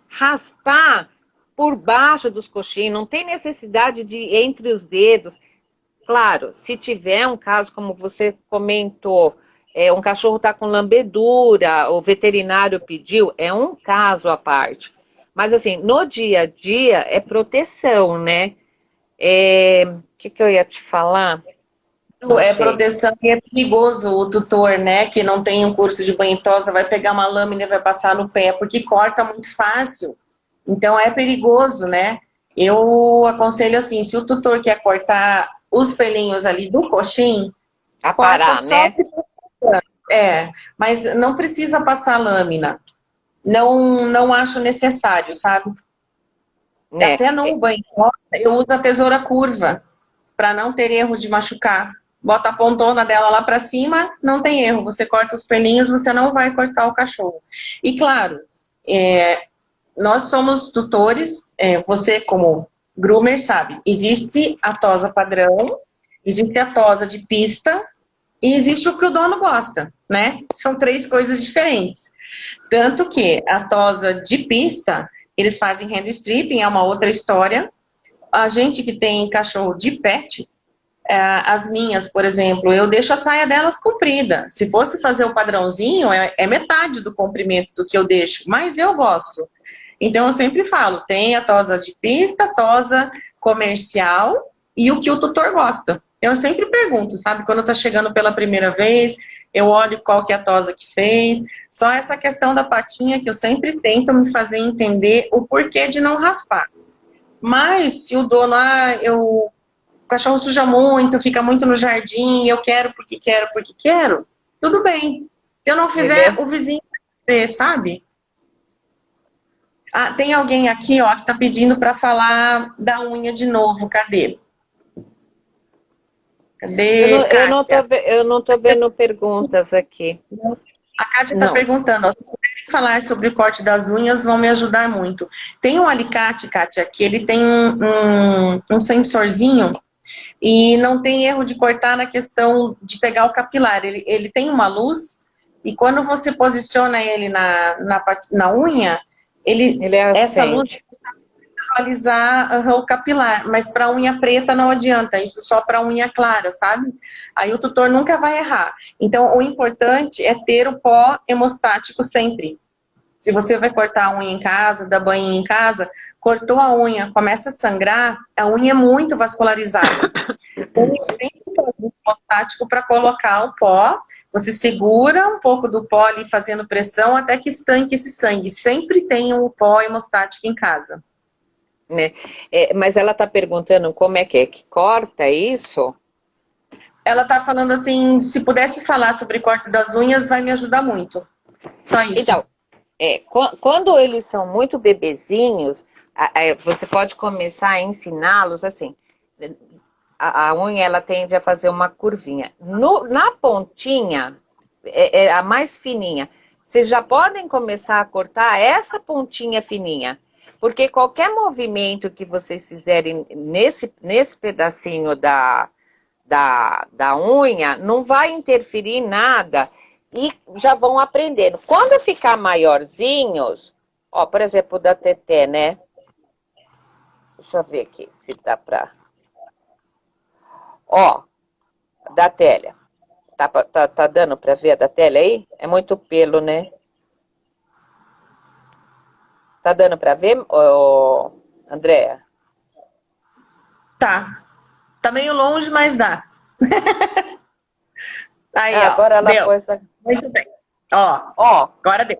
raspar por baixo dos coxins, não tem necessidade de entre os dedos. Claro, se tiver um caso, como você comentou, um cachorro está com lambedura, o veterinário pediu, é um caso à parte. Mas assim, no dia a dia é proteção, né? Que eu ia te falar? É proteção e é perigoso o tutor, né, que não tem um curso de banho e tosa, vai pegar uma lâmina e vai passar no pé, porque corta muito fácil. Então é perigoso, né? Eu aconselho assim, se o tutor quer cortar os pelinhos ali do coxim, corta só, né? Mas não precisa passar lâmina. Não acho necessário, sabe? Até no banho eu uso a tesoura curva para não ter erro de machucar. Bota a pontona dela lá para cima, não tem erro. Você corta os pelinhos, você não vai cortar o cachorro. E claro, nós somos tutores, você como groomer sabe, existe a tosa padrão, existe a tosa de pista e existe o que o dono gosta, né? São 3 coisas diferentes. Tanto que a tosa de pista, eles fazem hand stripping, é uma outra história. A gente que tem cachorro de pet, as minhas, por exemplo, eu deixo a saia delas comprida. Se fosse fazer o padrãozinho, é metade do comprimento do que eu deixo, mas eu gosto. Então eu sempre falo, tem a tosa de pista, a tosa comercial e o que o tutor gosta. Eu sempre pergunto, sabe? Quando tá chegando pela primeira vez, eu olho qual que é a tosa que fez. Só essa questão da patinha que eu sempre tento me fazer entender o porquê de não raspar. Mas se o dono, o cachorro suja muito, fica muito no jardim, eu quero porque quero, porque quero, tudo bem. Se eu não fizer, o vizinho vai fazer, sabe? Ah, tem alguém aqui, ó, que tá pedindo para falar da unha de novo. Cadê? Cadê, Kátia? Eu não tô vendo perguntas aqui. A Kátia está perguntando, ó, se puderem falar sobre o corte das unhas, vão me ajudar muito. Tem um alicate, Kátia, que ele tem um sensorzinho e não tem erro de cortar na questão de pegar o capilar. Ele tem uma luz e quando você posiciona ele na unha, essa luz visualizar o capilar, mas para unha preta não adianta, isso só para unha clara, sabe? Aí o tutor nunca vai errar. Então, o importante é ter o pó hemostático sempre. Se você vai cortar a unha em casa, dar banho em casa, cortou a unha, começa a sangrar, a unha é muito vascularizada. Então, tem um pó hemostático para colocar o pó, você segura um pouco do pó ali fazendo pressão até que estanque esse sangue. Sempre tem um pó hemostático em casa. Né? Mas ela está perguntando como é que corta isso? Ela está falando assim, se pudesse falar sobre corte das unhas, vai me ajudar muito. Só isso. Então, quando eles são muito bebezinhos, você pode começar a ensiná-los assim. A unha ela tende a fazer uma curvinha. Na pontinha, a mais fininha, vocês já podem começar a cortar essa pontinha fininha. Porque qualquer movimento que vocês fizerem nesse pedacinho da unha não vai interferir em nada e já vão aprendendo. Quando ficar maiorzinhos, ó, por exemplo, da Teté, né? Deixa eu ver aqui se dá pra... Ó, da Télia. Tá dando pra ver a da Télia aí? É muito pelo, né? Tá dando pra ver, Andréa? Tá. Tá meio longe, mas dá. Aí, ó. Agora ela deu. pôs... Muito bem. Ó, agora deu.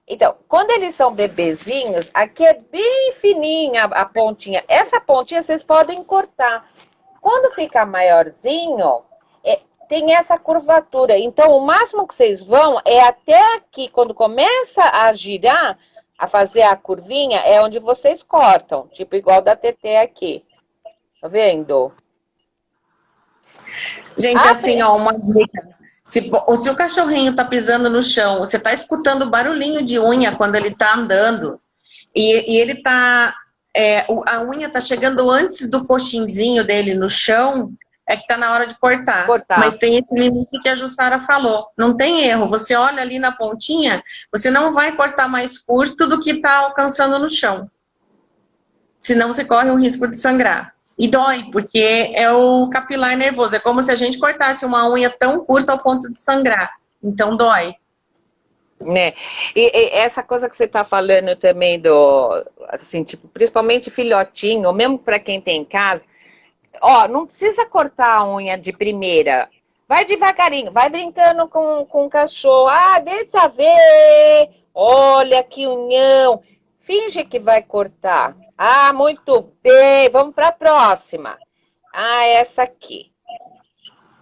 Então, quando eles são bebezinhos, aqui é bem fininha a pontinha. Essa pontinha vocês podem cortar. Quando fica maiorzinho, tem essa curvatura. Então, o máximo que vocês vão é até aqui. Quando começa a girar, a fazer a curvinha, é onde vocês cortam. Tipo, igual da TT aqui. Tá vendo? Gente, assim, ó, uma dica. Se o cachorrinho tá pisando no chão, você tá escutando barulhinho de unha quando ele tá andando, e ele tá... a unha tá chegando antes do coxinzinho dele no chão, é que tá na hora de cortar. Mas tem esse limite que a Jussara falou. Não tem erro. Você olha ali na pontinha, você não vai cortar mais curto do que tá alcançando no chão. Senão você corre o risco de sangrar. E dói, porque é o capilar nervoso. É como se a gente cortasse uma unha tão curta ao ponto de sangrar. Então dói. Né? E essa coisa que você tá falando também assim, tipo, principalmente filhotinho, ou mesmo para quem tem em casa, ó, não precisa cortar a unha de primeira. Vai devagarinho, vai brincando com o cachorro. Ah, deixa eu ver. Olha que unhão. Finge que vai cortar. Ah, muito bem. Vamos para a próxima. Ah, essa aqui.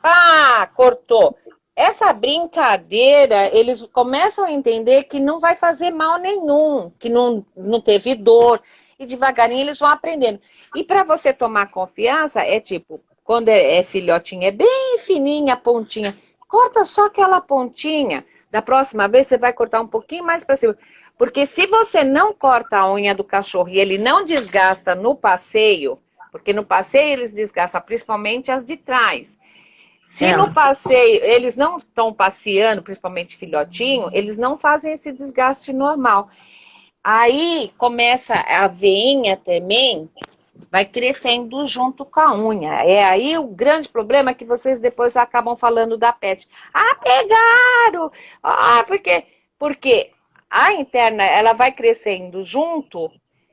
Ah, cortou. Essa brincadeira, eles começam a entender que não vai fazer mal nenhum, que não teve dor. E devagarinho eles vão aprendendo. E para você tomar confiança, é tipo, quando é filhotinho, é bem fininha a pontinha. Corta só aquela pontinha. Da próxima vez você vai cortar um pouquinho mais para cima. Porque se você não corta a unha do cachorro e ele não desgasta no passeio, porque no passeio eles desgastam principalmente as de trás. Se no passeio eles não estão passeando, principalmente filhotinho, eles não fazem esse desgaste normal. Aí começa a veinha também, vai crescendo junto com a unha. É aí o grande problema é que vocês depois acabam falando da pet. Ah, pegaram! Ah, porque a interna, ela vai crescendo junto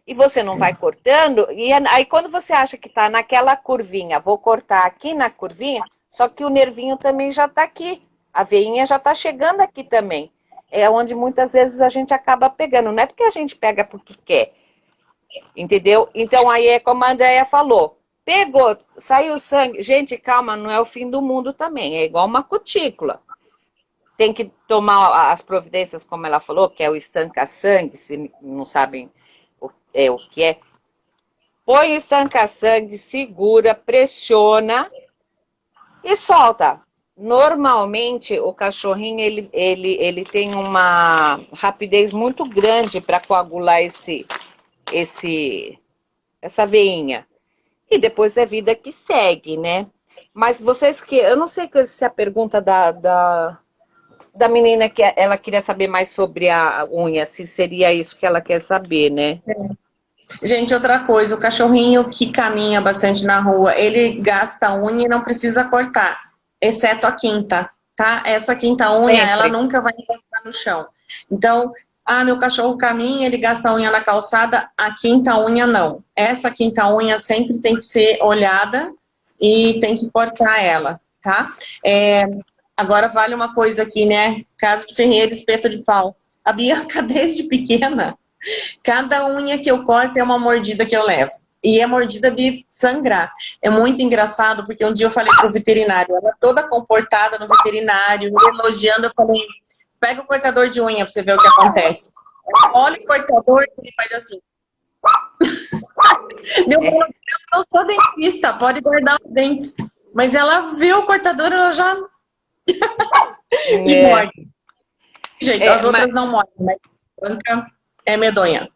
e você não vai cortando. E aí quando você acha que tá naquela curvinha, vou cortar aqui na curvinha, só que o nervinho também já tá aqui. A veinha já tá chegando aqui também. É onde muitas vezes a gente acaba pegando. Não é porque a gente pega porque quer. Entendeu? Então aí é como a Andrea falou. Pegou, saiu sangue. Gente, calma, não é o fim do mundo também. É igual uma cutícula. Tem que tomar as providências, como ela falou, que é o estanca-sangue, se não sabem o que é. Põe o estanca-sangue, segura, pressiona e solta. Normalmente, o cachorrinho, ele tem uma rapidez muito grande para coagular essa veinha. E depois é vida que segue, né? Mas vocês que... Eu não sei se a pergunta da menina que ela queria saber mais sobre a unha, se seria isso que ela quer saber, né? Gente, outra coisa, o cachorrinho que caminha bastante na rua, ele gasta unha e não precisa cortar, exceto a quinta, tá? Essa quinta unha, Sempre. ela nunca vai encostar no chão. Então, meu cachorro caminha, ele gasta a unha na calçada, a quinta unha não. Essa quinta unha sempre tem que ser olhada e tem que cortar ela, tá? Agora vale uma coisa aqui, né? Caso de ferreiro, espeto de pau. A Bianca, desde pequena, cada unha que eu corto é uma mordida que eu levo. E é mordida de sangrar. É muito engraçado, porque um dia eu falei pro veterinário, ela toda comportada no veterinário, me elogiando, eu falei, pega o cortador de unha pra você ver o que acontece. Olha o cortador, ele faz assim. Eu não sou dentista, pode guardar os dentes. Mas ela vê o cortador, ela já... e morde. Gente, as outras não mordem, mas a branca é medonha.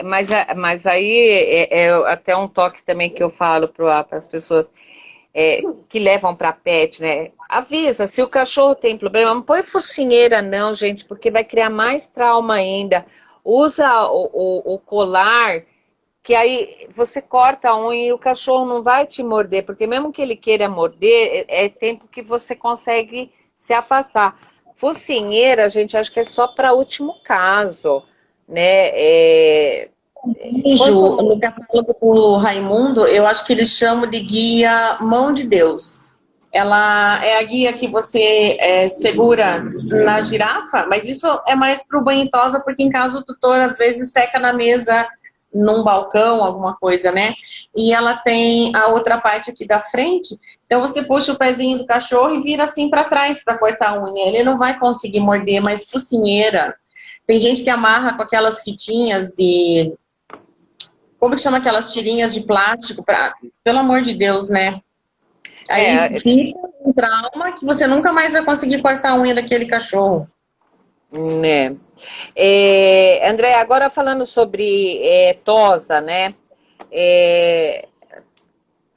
Mas aí é até um toque também que eu falo para as pessoas que levam para pet, né? Avisa, se o cachorro tem problema, não põe focinheira não, gente, porque vai criar mais trauma ainda. Usa o colar, que aí você corta a unha e o cachorro não vai te morder, porque mesmo que ele queira morder, é tempo que você consegue se afastar. Focinheira, gente, acho que é só para último caso, né? No catálogo do Raimundo, eu acho que eles chamam de guia Mão de Deus. Ela é a guia que você segura na girafa, mas isso é mais para o banho e tosa, porque em casa o tutor às vezes seca na mesa, num balcão, alguma coisa, né? E ela tem a outra parte aqui da frente, então você puxa o pezinho do cachorro e vira assim para trás para cortar a unha. Ele não vai conseguir morder, mas focinheira. Tem gente que amarra com aquelas fitinhas de... Como que chama aquelas tirinhas de plástico? Pelo amor de Deus, né? Aí fica um trauma que você nunca mais vai conseguir cortar a unha daquele cachorro. Né? André, agora falando sobre tosa, né?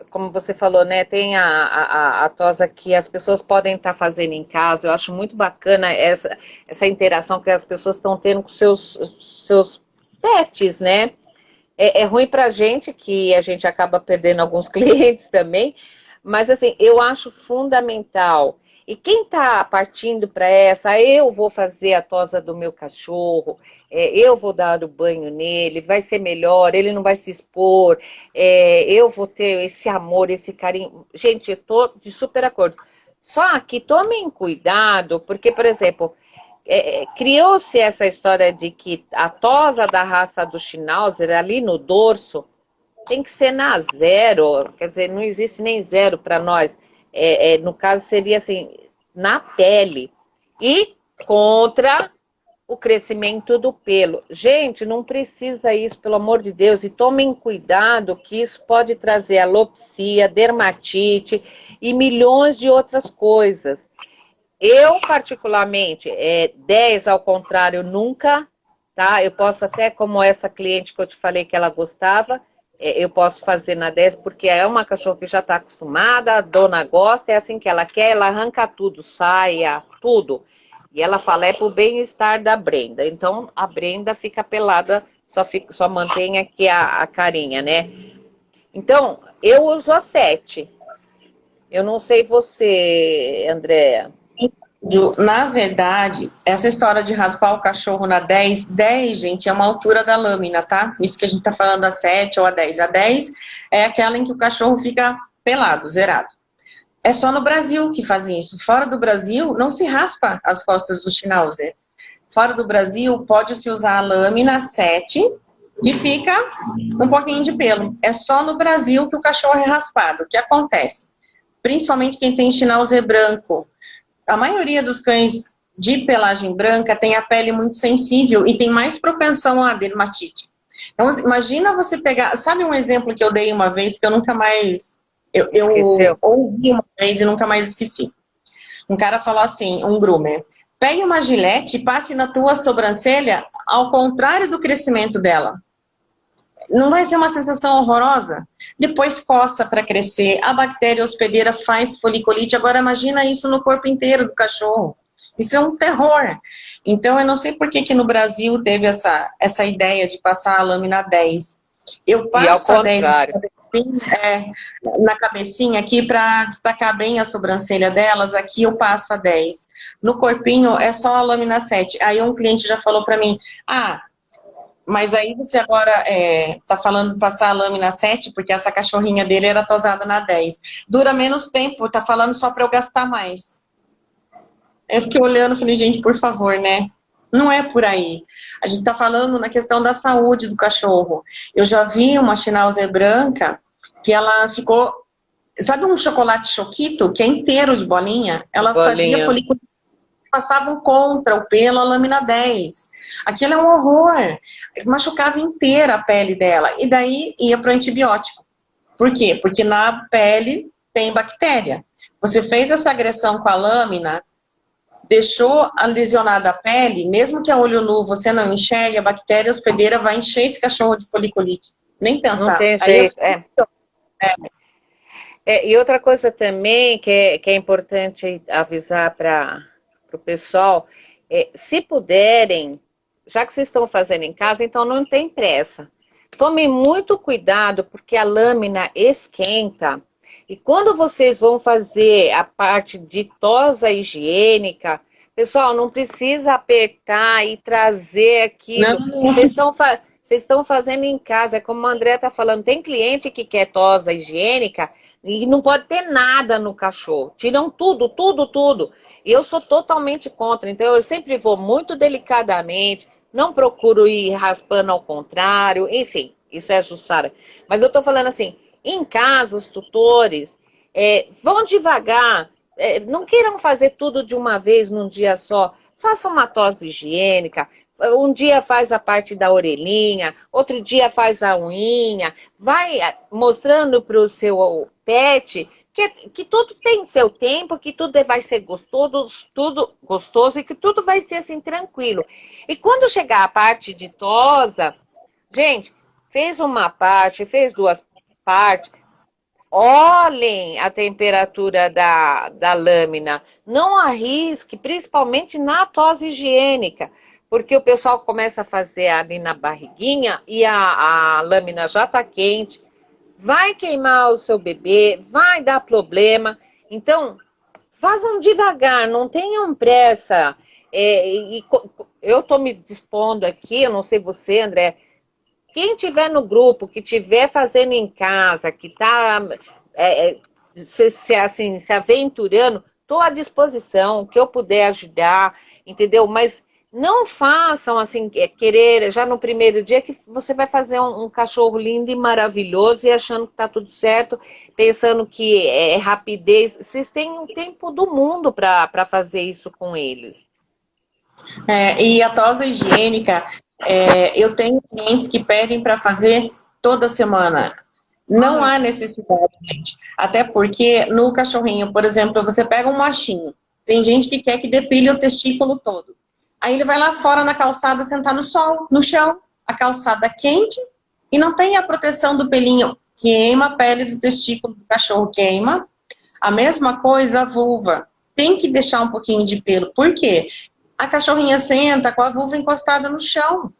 Como você falou, né? Tem a tosa que as pessoas podem estar fazendo em casa. Eu acho muito bacana essa interação que as pessoas estão tendo com seus pets, né? É ruim pra gente, que a gente acaba perdendo alguns clientes também, mas assim, eu acho fundamental. E quem está partindo para eu vou fazer a tosa do meu cachorro, eu vou dar o banho nele, vai ser melhor, ele não vai se expor, eu vou ter esse amor, esse carinho. Gente, eu tô de super acordo. Só que tomem cuidado, porque, por exemplo, criou-se essa história de que a tosa da raça do Schnauzer, ali no dorso, tem que ser na zero, quer dizer, não existe nem zero para nós. No caso, seria assim, na pele. E contra o crescimento do pelo. Gente, não precisa isso, pelo amor de Deus. E tomem cuidado que isso pode trazer alopecia, dermatite e milhões de outras coisas. Eu, particularmente, 10 ao contrário, nunca, tá? Eu posso até, como essa cliente que eu te falei que ela gostava, eu posso fazer na 10 porque é uma cachorra que já está acostumada, a dona gosta, é assim que ela quer, ela arranca tudo, saia, tudo. E ela fala, é pro bem-estar da Brenda. Então, a Brenda fica pelada, só mantém aqui a carinha, né? Então, eu uso a 7. Eu não sei você, Andréa. Na verdade, essa história de raspar o cachorro na 10, gente, é uma altura da lâmina, tá? Isso que a gente tá falando a 7 ou a 10. A 10 é aquela em que o cachorro fica pelado, zerado. É só no Brasil que fazem isso. Fora do Brasil, não se raspa as costas do Schnauzer. Fora do Brasil, pode-se usar a lâmina 7, que fica um pouquinho de pelo. É só no Brasil que o cachorro é raspado. O que acontece? Principalmente quem tem Schnauzer branco. A maioria dos cães de pelagem branca tem a pele muito sensível e tem mais propensão à dermatite. Então, imagina você pegar... Sabe um exemplo que eu dei uma vez que eu nunca mais... Eu ouvi uma vez e nunca mais esqueci. Um cara falou assim, um groomer, pegue uma gilete e passe na tua sobrancelha ao contrário do crescimento dela. Não vai ser uma sensação horrorosa? Depois coça para crescer, a bactéria hospedeira faz foliculite, agora imagina isso no corpo inteiro do cachorro. Isso é um terror. Então, eu não sei por que no Brasil teve essa ideia de passar a lâmina 10. Eu passo a 10 na cabecinha aqui para destacar bem a sobrancelha delas, aqui eu passo a 10. No corpinho é só a lâmina 7. Aí um cliente já falou para mim, mas aí você agora tá falando passar a lâmina 7, porque essa cachorrinha dele era tosada na 10. Dura menos tempo, tá falando só para eu gastar mais. Eu fiquei olhando e falei, gente, por favor, né? Não é por aí. A gente tá falando na questão da saúde do cachorro. Eu já vi uma Schnauzer branca que ela ficou... Sabe um chocolate choquito, que é inteiro de bolinha? Ela fazia folículo, passavam contra o pelo a lâmina 10. Aquilo é um horror. Machucava inteira a pele dela. E daí ia pro antibiótico. Por quê? Porque na pele tem bactéria. Você fez essa agressão com a lâmina, deixou a lesionada a pele, mesmo que a olho nu você não enxergue, a bactéria hospedeira vai encher esse cachorro de foliculite. Nem pensar. Não tem jeito, e outra coisa também que é importante avisar para o pessoal, se puderem, já que vocês estão fazendo em casa, então não tem pressa. Tomem muito cuidado, porque a lâmina esquenta. E quando vocês vão fazer a parte de tosa higiênica, pessoal, não precisa apertar e trazer aquilo. Vocês estão fazendo em casa, é como a André está falando, tem cliente que quer tosa higiênica e não pode ter nada no cachorro. Tiram tudo, tudo, tudo. E eu sou totalmente contra, então eu sempre vou muito delicadamente, não procuro ir raspando ao contrário, enfim, isso é Jussara. Mas eu estou falando assim, em casa, os tutores vão devagar, não queiram fazer tudo de uma vez num dia só. Faça uma tosse higiênica, um dia faz a parte da orelhinha, outro dia faz a unhinha, vai mostrando para o seu pet que tudo tem seu tempo, que tudo vai ser gostoso, tudo gostoso e que tudo vai ser assim tranquilo. E quando chegar a parte de tosa, gente, fez uma parte, fez duas partes, olhem a temperatura da lâmina, não arrisque, principalmente na tosse higiênica, porque o pessoal começa a fazer ali na barriguinha e a lâmina já está quente, vai queimar o seu bebê, vai dar problema. Então, façam devagar, não tenham pressa. Eu estou me dispondo aqui, eu não sei você, André, quem tiver no grupo, que tiver fazendo em casa, que está se aventurando, estou à disposição, o que eu puder ajudar, entendeu? Mas não façam assim, querer já no primeiro dia que você vai fazer um cachorro lindo e maravilhoso e achando que está tudo certo, pensando que é rapidez. Vocês têm o tempo do mundo para fazer isso com eles. E a tosa higiênica, eu tenho clientes que pedem para fazer toda semana. Não há necessidade, gente. Até porque no cachorrinho, por exemplo, você pega um machinho, Tem gente que quer que depile o testículo todo. Aí ele vai lá fora na calçada sentar no sol, no chão, a calçada quente e não tem a proteção do pelinho. Queima a pele do testículo do cachorro, queima. A mesma coisa a vulva. Tem que deixar um pouquinho de pelo. Por quê? A cachorrinha senta com a vulva encostada no chão.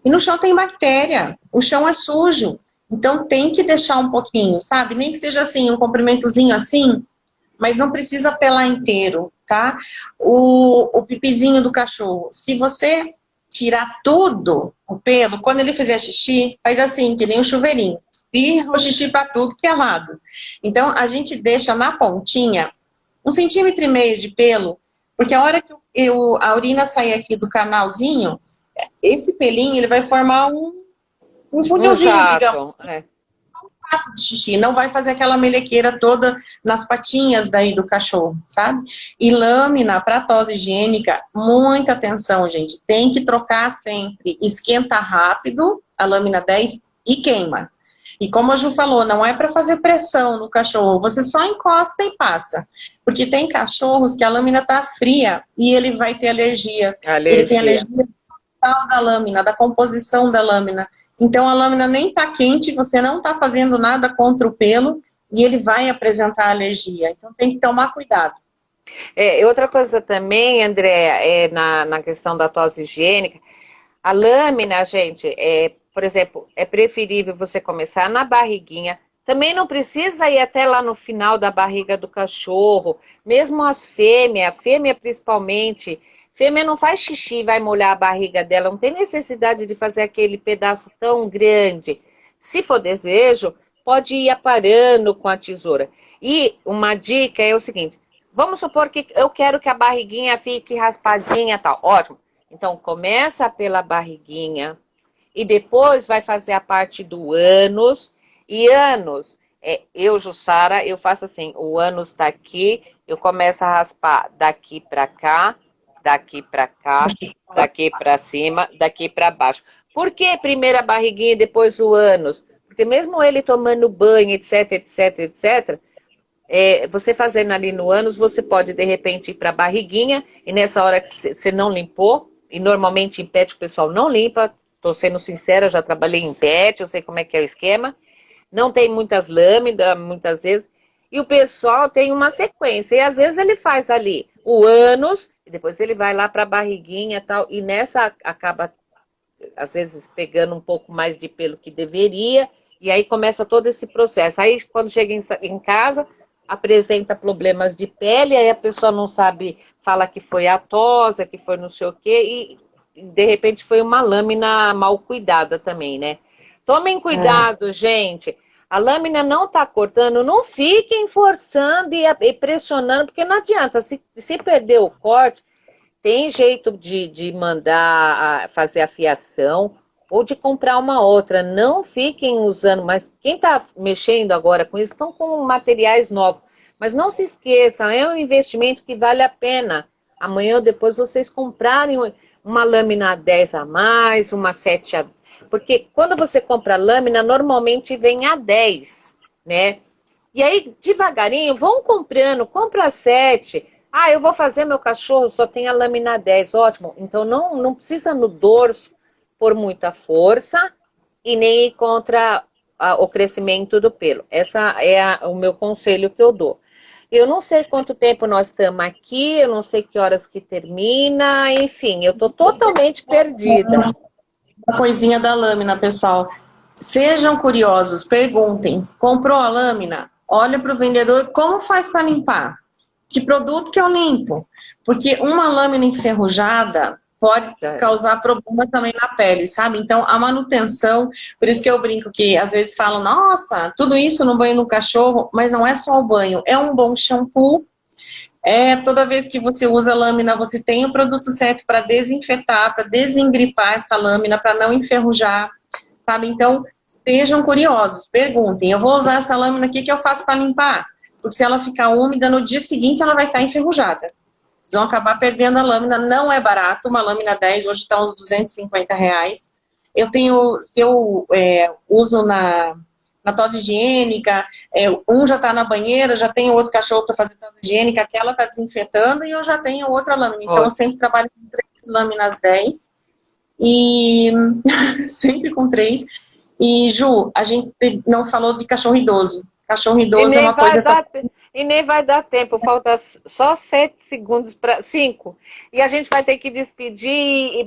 E no chão tem bactéria. O chão é sujo. Então tem que deixar um pouquinho, sabe? Nem que seja assim, um comprimentozinho assim, mas não precisa pelar inteiro, tá? O pipizinho do cachorro, se você tirar tudo o pelo, quando ele fizer xixi, faz assim, que nem um chuveirinho. Espirra o xixi para tudo que é lado. Então, a gente deixa na pontinha 1,5 centímetros de pelo, porque a hora que a urina sair aqui do canalzinho, esse pelinho, ele vai formar um funilzinho, digamos. De xixi, não vai fazer aquela melequeira toda nas patinhas daí do cachorro, sabe? E lâmina para tosse higiênica, muita atenção, gente. Tem que trocar sempre. Esquenta rápido a lâmina 10 e queima. E como a Ju falou, não é para fazer pressão no cachorro, você só encosta e passa. Porque tem cachorros que a lâmina tá fria e ele vai ter alergia. Ele tem alergia da lâmina, da composição da lâmina. Então a lâmina nem tá quente, você não tá fazendo nada contra o pelo e ele vai apresentar alergia. Então tem que tomar cuidado. E outra coisa também, André, na questão da tosse higiênica, a lâmina, gente, por exemplo, é preferível você começar na barriguinha. Também não precisa ir até lá no final da barriga do cachorro. Mesmo as fêmeas, fêmea principalmente, fêmea não faz xixi e vai molhar a barriga dela. Não tem necessidade de fazer aquele pedaço tão grande. Se for desejo, pode ir aparando com a tesoura. E uma dica é o seguinte, vamos supor que eu quero que a barriguinha fique raspadinha e tal. Ótimo. Então, começa pela barriguinha e depois vai fazer a parte do ânus. E ânus, Jussara, eu faço assim, o ânus tá aqui, eu começo a raspar daqui pra cá, daqui pra cá, daqui pra cima, daqui pra baixo. Por que primeiro a barriguinha e depois o ânus? Porque mesmo ele tomando banho, etc, etc, etc, você fazendo ali no ânus, você pode de repente ir pra barriguinha, e nessa hora que você não limpou, e normalmente em pet o pessoal não limpa, tô sendo sincera, já trabalhei em pet, eu sei como é que é o esquema, não tem muitas lâminas, muitas vezes, e o pessoal tem uma sequência, e às vezes ele faz ali o ânus, e depois ele vai lá para a barriguinha e tal, e nessa acaba, às vezes, pegando um pouco mais de pelo que deveria, e aí começa todo esse processo. Aí, quando chega em casa, apresenta problemas de pele, aí a pessoa não sabe, fala que foi a tosa, que foi não sei o quê, e de repente foi uma lâmina mal cuidada também, né? Tomem cuidado, gente. A lâmina não tá cortando, não fiquem forçando e pressionando, porque não adianta. Se perder o corte, tem jeito de mandar fazer a fiação ou de comprar uma outra. Não fiquem usando, mas quem tá mexendo agora com isso, estão com materiais novos. Mas não se esqueçam, é um investimento que vale a pena. Amanhã ou depois vocês comprarem uma lâmina 10 a mais, uma 7 a... Porque quando você compra lâmina, normalmente vem a 10, né? E aí, devagarinho, vão comprando, compra 7. Ah, eu vou fazer meu cachorro, só tem a lâmina 10, ótimo. Então, não precisa no dorso por muita força e nem ir contra o crescimento do pelo. Essa é o meu conselho que eu dou. Eu não sei quanto tempo nós estamos aqui, eu não sei que horas que termina, enfim, eu tô totalmente perdida. Uma coisinha da lâmina, pessoal. Sejam curiosos, perguntem. Comprou a lâmina? Olha para o vendedor, como faz para limpar? Que produto que eu limpo? Porque uma lâmina enferrujada pode causar problema também na pele, sabe? Então, a manutenção, por isso que eu brinco que às vezes falam, nossa, tudo isso no banho do cachorro, mas não é só o banho, é um bom shampoo. Toda vez que você usa lâmina, você tem o produto certo para desinfetar, para desengripar essa lâmina, para não enferrujar, sabe? Então, sejam curiosos, perguntem, eu vou usar essa lâmina aqui, o que eu faço para limpar? Porque se ela ficar úmida, no dia seguinte ela vai estar enferrujada. Vocês vão acabar perdendo a lâmina, não é barato, uma lâmina 10 hoje está uns R$250. Se eu uso na na tosse higiênica, um já está na banheira, já tem outro cachorro para fazer tosse higiênica, aquela está desinfetando e eu já tenho outra lâmina. Então, eu sempre trabalho com 3 lâminas 10 e sempre com 3. E, Ju, a gente não falou de cachorro idoso. Cachorro idoso é uma coisa... E nem vai dar tempo, falta só 7 segundos para 5. E a gente vai ter que despedir.